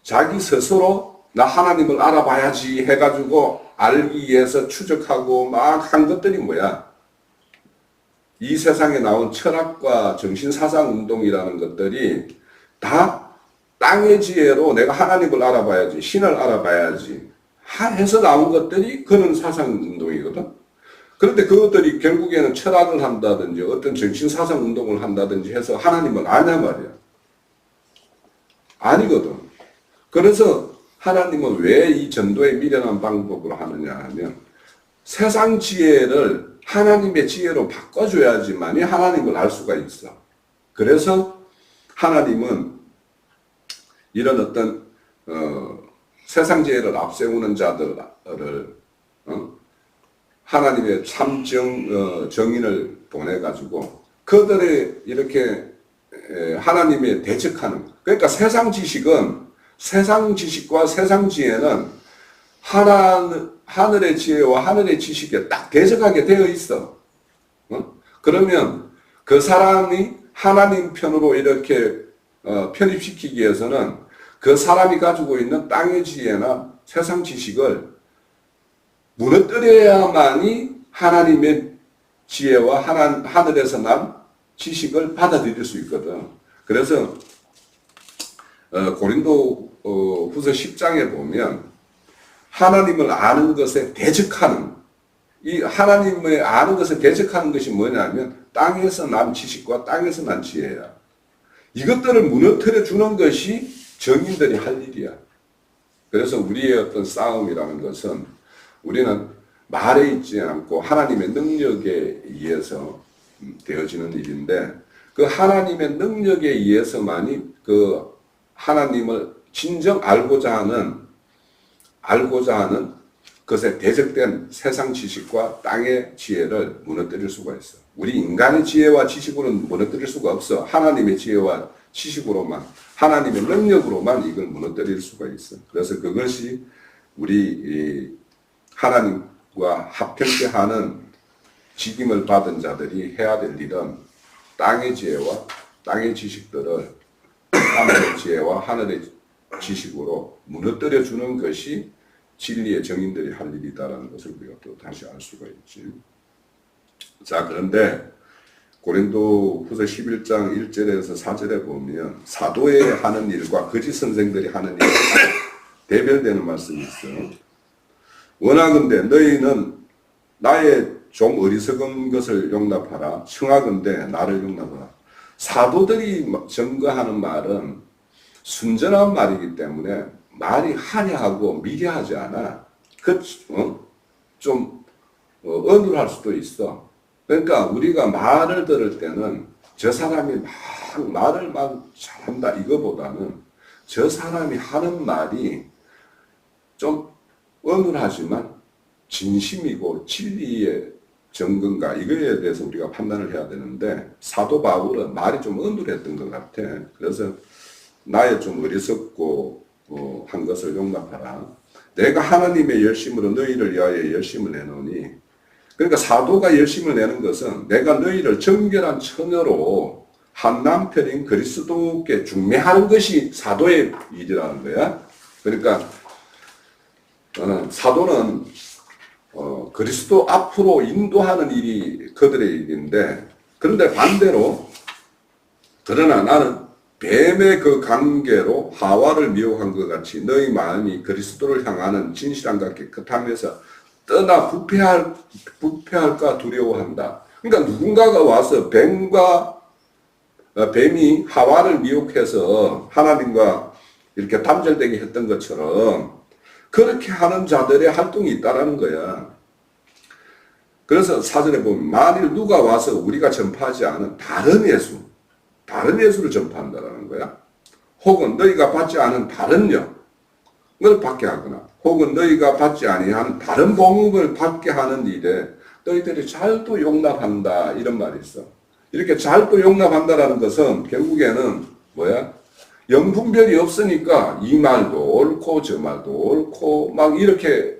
자기 스스로 나 하나님을 알아봐야지 해가지고 알기 위해서 추적하고 막 한 것들이 뭐야? 이 세상에 나온 철학과 정신사상 운동이라는 것들이 다 땅의 지혜로 내가 하나님을 알아봐야지, 신을 알아봐야지 해서 나온 것들이 그런 사상 운동이거든. 그런데 그것들이 결국에는 철학을 한다든지 어떤 정신사상 운동을 한다든지 해서 하나님을 아냐 말이야. 아니거든. 그래서 하나님은 왜 이 전도의 미련한 방법으로 하느냐 하면, 세상 지혜를 하나님의 지혜로 바꿔줘야지만이 하나님을 알 수가 있어. 그래서 하나님은 이런 어떤 세상 지혜를 앞세우는 자들을 하나님의 참 정인을 보내가지고 그들의 이렇게 하나님의 대적하는, 그러니까 세상 지식과 세상 지혜는 하늘의 지혜와 하늘의 지식에 딱 대적하게 되어 있어. 그러면 그 사람이 하나님 편으로 이렇게 편입시키기 위해서는 그 사람이 가지고 있는 땅의 지혜나 세상 지식을 무너뜨려야만이 하나님의 지혜와 하늘에서 난 지식을 받아들일 수 있거든. 그래서 고린도 후서 10장에 보면 하나님을 아는 것에 대적하는, 이 하나님을 아는 것에 대적하는 것이 뭐냐면 땅에서 난 지식과 땅에서 난 지혜야. 이것들을 무너뜨려 주는 것이 정인들이 할 일이야. 그래서 우리의 어떤 싸움이라는 것은 우리는 말에 있지 않고 하나님의 능력에 의해서 되어지는 일인데, 그 하나님의 능력에 의해서만이 그 하나님을 진정 알고자 하는 것에 대적된 세상 지식과 땅의 지혜를 무너뜨릴 수가 있어. 우리 인간의 지혜와 지식으로는 무너뜨릴 수가 없어. 하나님의 지혜와 지식으로만, 하나님의 능력으로만 이걸 무너뜨릴 수가 있어. 그래서 그것이 우리 하나님과 합평케 하는 직임을 받은 자들이 해야 될 일은 땅의 지혜와 땅의 지식들을 하늘의 지혜와 하늘의 지식으로 무너뜨려 주는 것이 진리의 정인들이 할 일이다라는 것을 우리가 또 다시 알 수가 있지. 자, 그런데 고린도 후서 11장 1절에서 4절에 보면 사도의 하는 일과 거짓 선생들이 하는 일이 대별되는 말씀이 있어. 원하건대 너희는 나의 좀 어리석은 것을 용납하라. 청하건대 나를 용납하라. 사도들이 증거하는 말은 순전한 말이기 때문에 말이 화려하고 미려하지 않아. 좀 어눌할 수도 있어. 그러니까 우리가 말을 들을 때는 저 사람이 말을 막 잘한다 이거보다는 저 사람이 하는 말이 좀 어눌하지만 진심이고 진리의 정근가 이거에 대해서 우리가 판단을 해야 되는데, 사도 바울은 말이 좀 어눌했던 것 같아. 그래서 나의 좀 어리석고 한 것을 용납하라. 내가 하나님의 열심으로 너희를 위하여 열심을 내노니, 그러니까 사도가 열심을 내는 것은 내가 너희를 정결한 처녀로 한 남편인 그리스도께 중매하는 것이 사도의 일이라는 거야. 그러니까 사도는 그리스도 앞으로 인도하는 일이 그들의 일인데, 그런데 반대로 그러나 나는 뱀의 그 관계로 하와를 미혹한 것 같이 너희 마음이 그리스도를 향하는 진실함과 깨끗함에서 떠나 부패할까 두려워한다. 그러니까 누군가가 와서 뱀이 하와를 미혹해서 하나님과 이렇게 단절되게 했던 것처럼 그렇게 하는 자들의 활동이 있다라는 거야. 그래서 사전에 보면 만일 누가 와서 우리가 전파하지 않은 다른 예수를 전파한다라는 거야. 혹은 너희가 받지 않은 다른 영을 받게 하거나 혹은 너희가 받지 아니하는 다른 복음을 받게 하는 일에 너희들이 잘도 용납한다 이런 말이 있어. 이렇게 잘도 용납한다라는 것은 결국에는 뭐야? 영분별이 없으니까 이 말도 옳고 저 말도 옳고 막 이렇게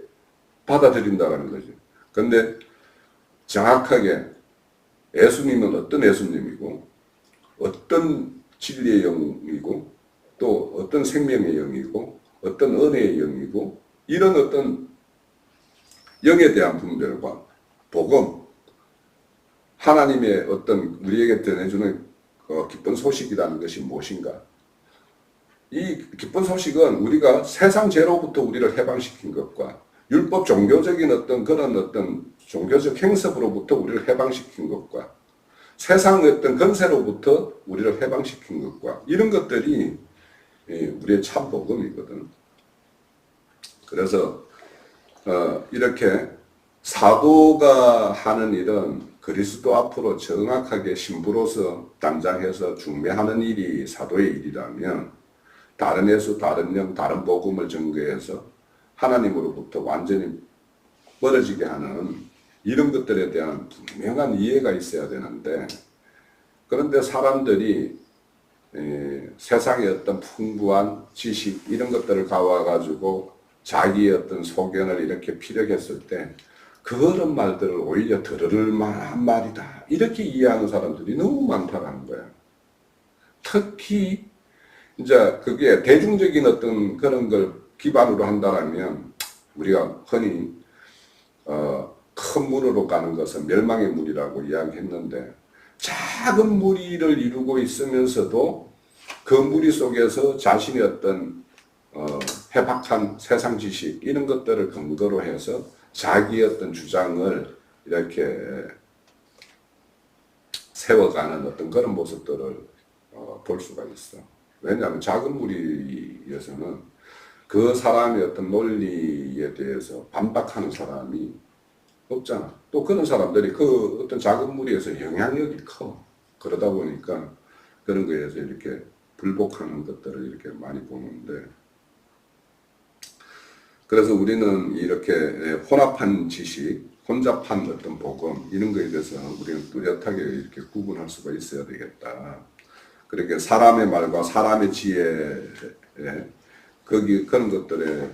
받아들인다는 거지. 근데 정확하게 예수님은 어떤 예수님이고 어떤 진리의 영이고 또 어떤 생명의 영이고 어떤 은혜의 영이고 이런 어떤 영에 대한 분별과 복음 하나님의 어떤 우리에게 전해주는 기쁜 소식이라는 것이 무엇인가? 이 기쁜 소식은 우리가 세상 죄로부터 우리를 해방시킨 것과 율법 종교적인 그런 종교적 행습으로부터 우리를 해방시킨 것과 세상의 어떤 건세로부터 우리를 해방시킨 것과 이런 것들이 우리의 참 복음이거든. 그래서 이렇게 사도가 하는 일은 그리스도 앞으로 정확하게 신부로서 단장해서 중매하는 일이 사도의 일이라면 다른 예수, 다른 영, 다른 복음을 전거해서 하나님으로부터 완전히 멀어지게 하는 이런 것들에 대한 분명한 이해가 있어야 되는데 그런데 사람들이 세상의 어떤 풍부한 지식 이런 것들을 가와가지고 자기의 어떤 소견을 이렇게 피력했을 때 그런 말들을 오히려 들을 만한 말이다 이렇게 이해하는 사람들이 너무 많다는 거야. 특히 이제 그게 대중적인 어떤 그런 걸 기반으로 한다라면 우리가 흔히 큰 물으로 가는 것은 멸망의 물이라고 이야기했는데 작은 무리를 이루고 있으면서도 그 무리 속에서 자신의 어떤 해박한 세상 지식 이런 것들을 근거로 해서 자기의 어떤 주장을 이렇게 세워가는 어떤 그런 모습들을 볼 수가 있어. 왜냐하면 작은 무리에서는 그 사람의 어떤 논리에 대해서 반박하는 사람이 없잖아. 또 그런 사람들이 그 어떤 작은 무리에서 영향력이 커. 그러다 보니까 그런 거에서 이렇게 불복하는 것들을 이렇게 많이 보는데 그래서 우리는 이렇게 혼합한 지식, 혼잡한 어떤 복음 이런 거에 대해서 우리는 뚜렷하게 이렇게 구분할 수가 있어야 되겠다. 그렇게 사람의 말과 사람의 지혜, 그런 것들에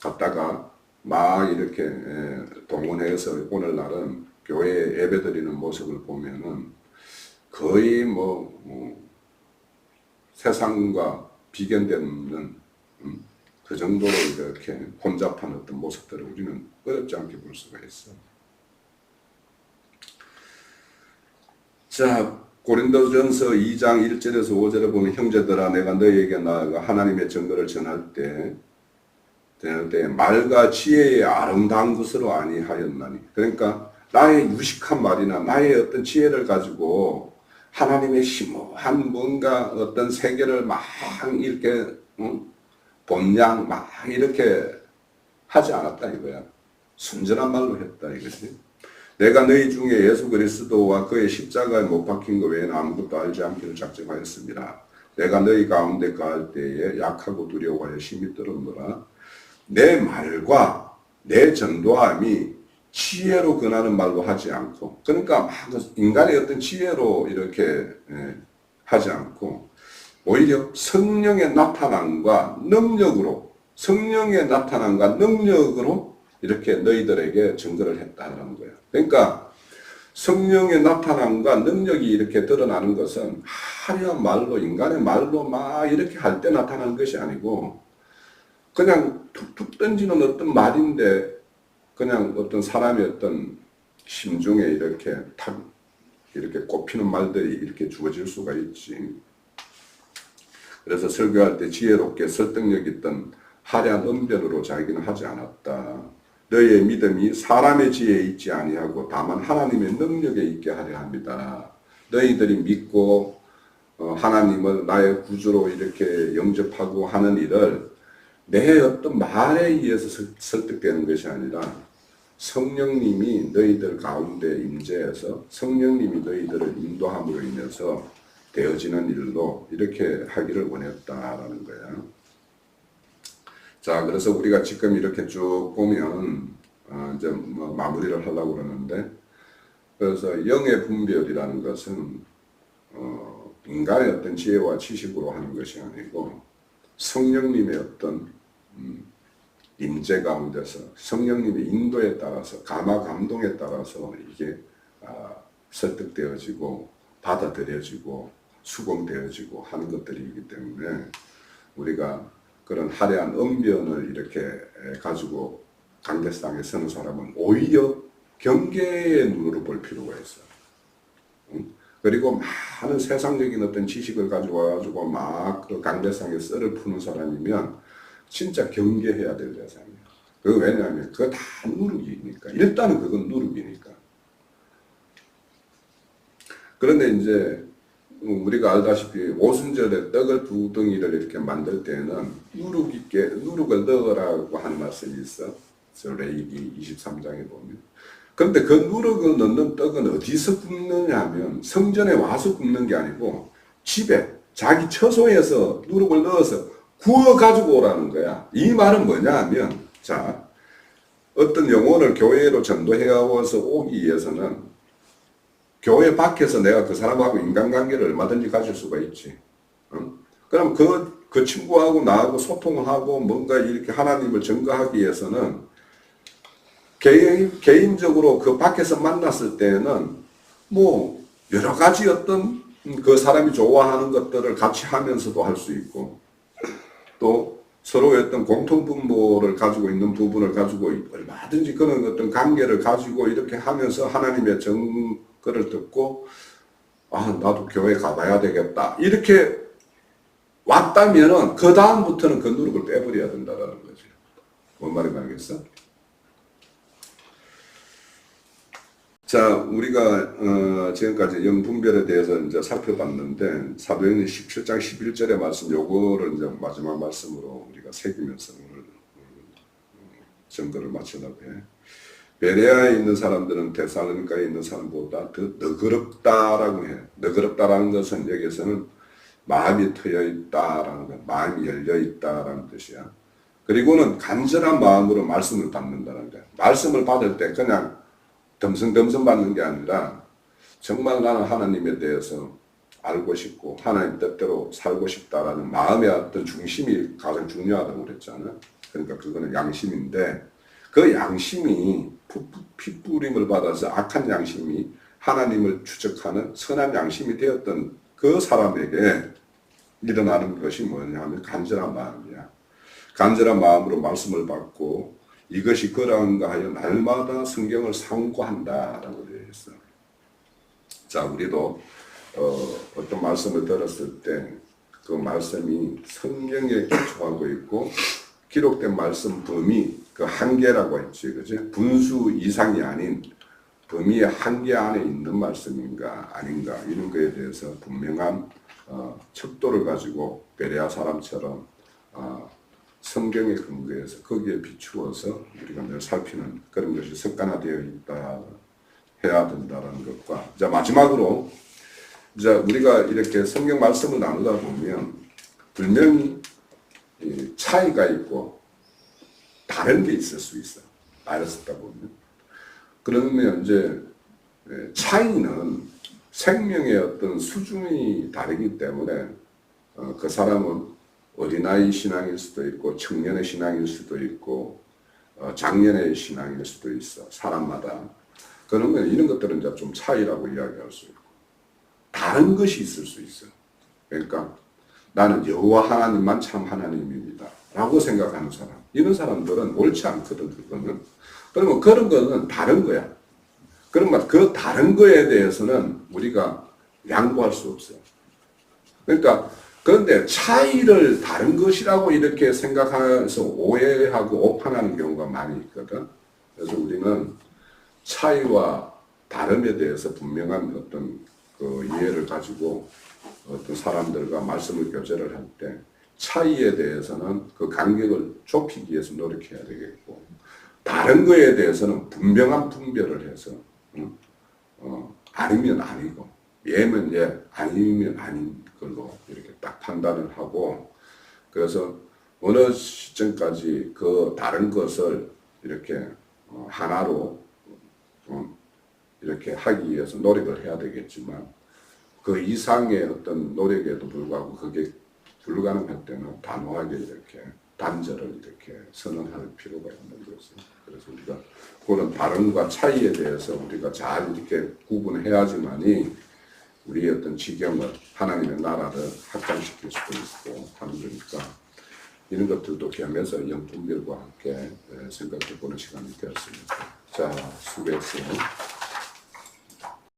갖다가 막 이렇게 동원해서 오늘날은 교회에 예배드리는 모습을 보면은 거의 세상과 비견되는 그 정도로 이렇게 혼잡한 어떤 모습들을 우리는 어렵지 않게 볼 수가 있어. 자, 고린도전서 2장 1절에서 5절에 보면 형제들아 내가 너희에게 나아가 하나님의 증거를 전할 때 말과 지혜의 아름다운 것으로 아니하였나니. 그러니까 나의 유식한 말이나 나의 어떤 지혜를 가지고 하나님의 심오한 뭔가 어떤 세계를 막 이렇게 본양 막 이렇게 하지 않았다 이거야. 순전한 말로 했다 이거지. 내가 너희 중에 예수 그리스도와 그의 십자가에 못 박힌 것 외에는 아무것도 알지 않기를 작정하였습니다. 내가 너희 가운데 가할 때에 약하고 두려워하여 심히 떨었노라. 내 말과 내 전도함이 지혜로 권하는 말로 하지 않고 그러니까 인간의 어떤 지혜로 이렇게 하지 않고 오히려 성령의 나타남과 능력으로 이렇게 너희들에게 증거를 했다는 거예요. 그러니까 성령의 나타남과 능력이 이렇게 드러나는 것은 화려한 말로 인간의 말로 막 이렇게 할 때 나타나는 것이 아니고 그냥 툭툭 던지는 어떤 말인데 그냥 어떤 사람의 어떤 심중에 이렇게 탁 이렇게 꼽히는 말들이 이렇게 주어질 수가 있지. 그래서 설교할 때 지혜롭게 설득력 있던 화려한 언변으로 자기는 하지 않았다. 너희의 믿음이 사람의 지혜에 있지 아니하고 다만 하나님의 능력에 있게 하려 합니다. 너희들이 믿고 하나님을 나의 구주로 이렇게 영접하고 하는 일을 내 어떤 말에 의해서 설득되는 것이 아니라 성령님이 너희들 가운데 임재해서 성령님이 너희들을 인도함으로 인해서 되어지는 일로 이렇게 하기를 원했다라는 거야. 자, 그래서 우리가 지금 이렇게 쭉 보면 이제 뭐 마무리를 하려고 그러는데, 그래서 영의 분별이라는 것은 인간의 어떤 지혜와 지식으로 하는 것이 아니고 성령님의 어떤 임재 가운데서 성령님의 인도에 따라서 감화 감동에 따라서 이게 설득되어지고 받아들여지고 수긍되어지고 하는 것들이기 때문에 우리가 그런 화려한 언변을 이렇게 가지고 강대상에 서는 사람은 오히려 경계의 눈으로 볼 필요가 있어. 그리고 많은 세상적인 어떤 지식을 가지고 와가지고 막 그 강대상에 썰을 푸는 사람이면 진짜 경계해야 될 대상이야. 그 왜냐하면 그거 다 누룩이니까. 일단은 그건 누룩이니까. 그런데 이제 우리가 알다시피 오순절에 떡을 두 덩이를 이렇게 만들 때는 누룩을 넣으라고 하는 말씀이 있어. 레위기 23장에 보면. 그런데 그 누룩을 넣는 떡은 어디서 굽느냐 하면 성전에 와서 굽는 게 아니고 집에 자기 처소에서 누룩을 넣어서 구워 가지고 오라는 거야. 이 말은 뭐냐 하면, 자, 어떤 영혼을 교회로 전도해 와서 오기 위해서는 교회 밖에서 내가 그 사람하고 인간관계를 얼마든지 가질 수가 있지. 그럼 그 친구하고 나하고 소통을 하고 뭔가 이렇게 하나님을 증거하기 위해서는 개인적으로 그 밖에서 만났을 때는 뭐 여러 가지 어떤 그 사람이 좋아하는 것들을 같이 하면서도 할 수 있고, 또 서로의 어떤 공통분모를 가지고 있는 부분을 가지고 얼마든지 그런 어떤 관계를 가지고 이렇게 하면서 하나님의 증거를 듣고, 나도 교회 가봐야 되겠다 이렇게 왔다면은 그 다음부터는 그 누룩을 빼버려야 된다는 거지. 뭔 말인지 알겠어? 자, 우리가 지금까지 영분별에 대해서 이제 살펴봤는데 사도행전 17장 11절의 말씀 요거를 이제 마지막 말씀으로 우리가 새기면서 오늘 증거를 마치려고 해. 베레아에 있는 사람들은 데살로니가에 있는 사람보다 더 너그럽다라고 해. 너그럽다라는 것은 여기에서는 마음이 트여 있다라는 것, 마음이 열려 있다라는 뜻이야. 그리고는 간절한 마음으로 말씀을 받는다는 거야. 말씀을 받을 때 그냥 덤성덤성 받는 게 아니라 정말 나는 하나님에 대해서 알고 싶고 하나님 뜻대로 살고 싶다라는 마음의 어떤 중심이 가장 중요하다고 그랬잖아. 그러니까 그거는 양심인데 그 양심이 핏부림을 받아서 악한 양심이 하나님을 추적하는 선한 양심이 되었던 그 사람에게 일어나는 것이 뭐냐면 간절한 마음이야. 간절한 마음으로 말씀을 받고 이것이 그러한가 하여 날마다 성경을 상고한다라고 되어 있어. 자, 우리도 어떤 말씀을 들었을 때 그 말씀이 성경에 기초하고 있고 기록된 말씀 범위 그 한계라고 했지, 그지? 분수 이상이 아닌 범위의 한계 안에 있는 말씀인가 아닌가 이런 거에 대해서 분명한 척도를 가지고 베레아 사람처럼 성경에 근거해서 거기에 비추어서 우리가 늘 살피는 그런 것이 습관화되어 있다 해야 된다는 것과, 자, 마지막으로 이제 우리가 이렇게 성경 말씀을 나누다 보면 분명히 차이가 있고 다른 게 있을 수 있어. 말을 듣다 보면. 그러면 이제 차이는 생명의 어떤 수준이 다르기 때문에 그 사람은 어린아이 신앙일 수도 있고 청년의 신앙일 수도 있고 장년의 신앙일 수도 있어. 사람마다. 그러면 이런 것들은 이제 좀 차이라고 이야기할 수 있고 다른 것이 있을 수 있어. 그러니까 나는 여호와 하나님만 참 하나님입니다 라고 생각하는 사람, 이런 사람들은 옳지 않거든. 그거는. 그러면 그런 거는 다른 거야. 그러면 그 다른 거에 대해서는 우리가 양보할 수 없어요. 그러니까 그런데 차이를 다른 것이라고 이렇게 생각해서 오해하고 오판하는 경우가 많이 있거든. 그래서 우리는 차이와 다름에 대해서 분명한 어떤 그 이해를 가지고 어떤 사람들과 말씀을 교제를 할 때 차이에 대해서는 그 간격을 좁히기 위해서 노력해야 되겠고, 다른 거에 대해서는 분명한 분별을 해서 아니면 아니고 예면 예, 아니면 아닌 걸로 이렇게 딱 판단을 하고, 그래서 어느 시점까지 그 다른 것을 이렇게 하나로 이렇게 하기 위해서 노력을 해야 되겠지만, 그 이상의 어떤 노력에도 불구하고 그게 불가능할 때는 단호하게 이렇게 단절을 이렇게 선언할 필요가 있는 거죠. 그래서 우리가 그런 다름과 차이에 대해서 우리가 잘 이렇게 구분해야지만이 우리의 어떤 지경을, 하나님의 나라를 확장시킬 수도 있고 하는 거니까, 이런 것들도 겸해서 영분별과 함께 생각해 보는 시간이 되었습니다. 자, 수고했어요.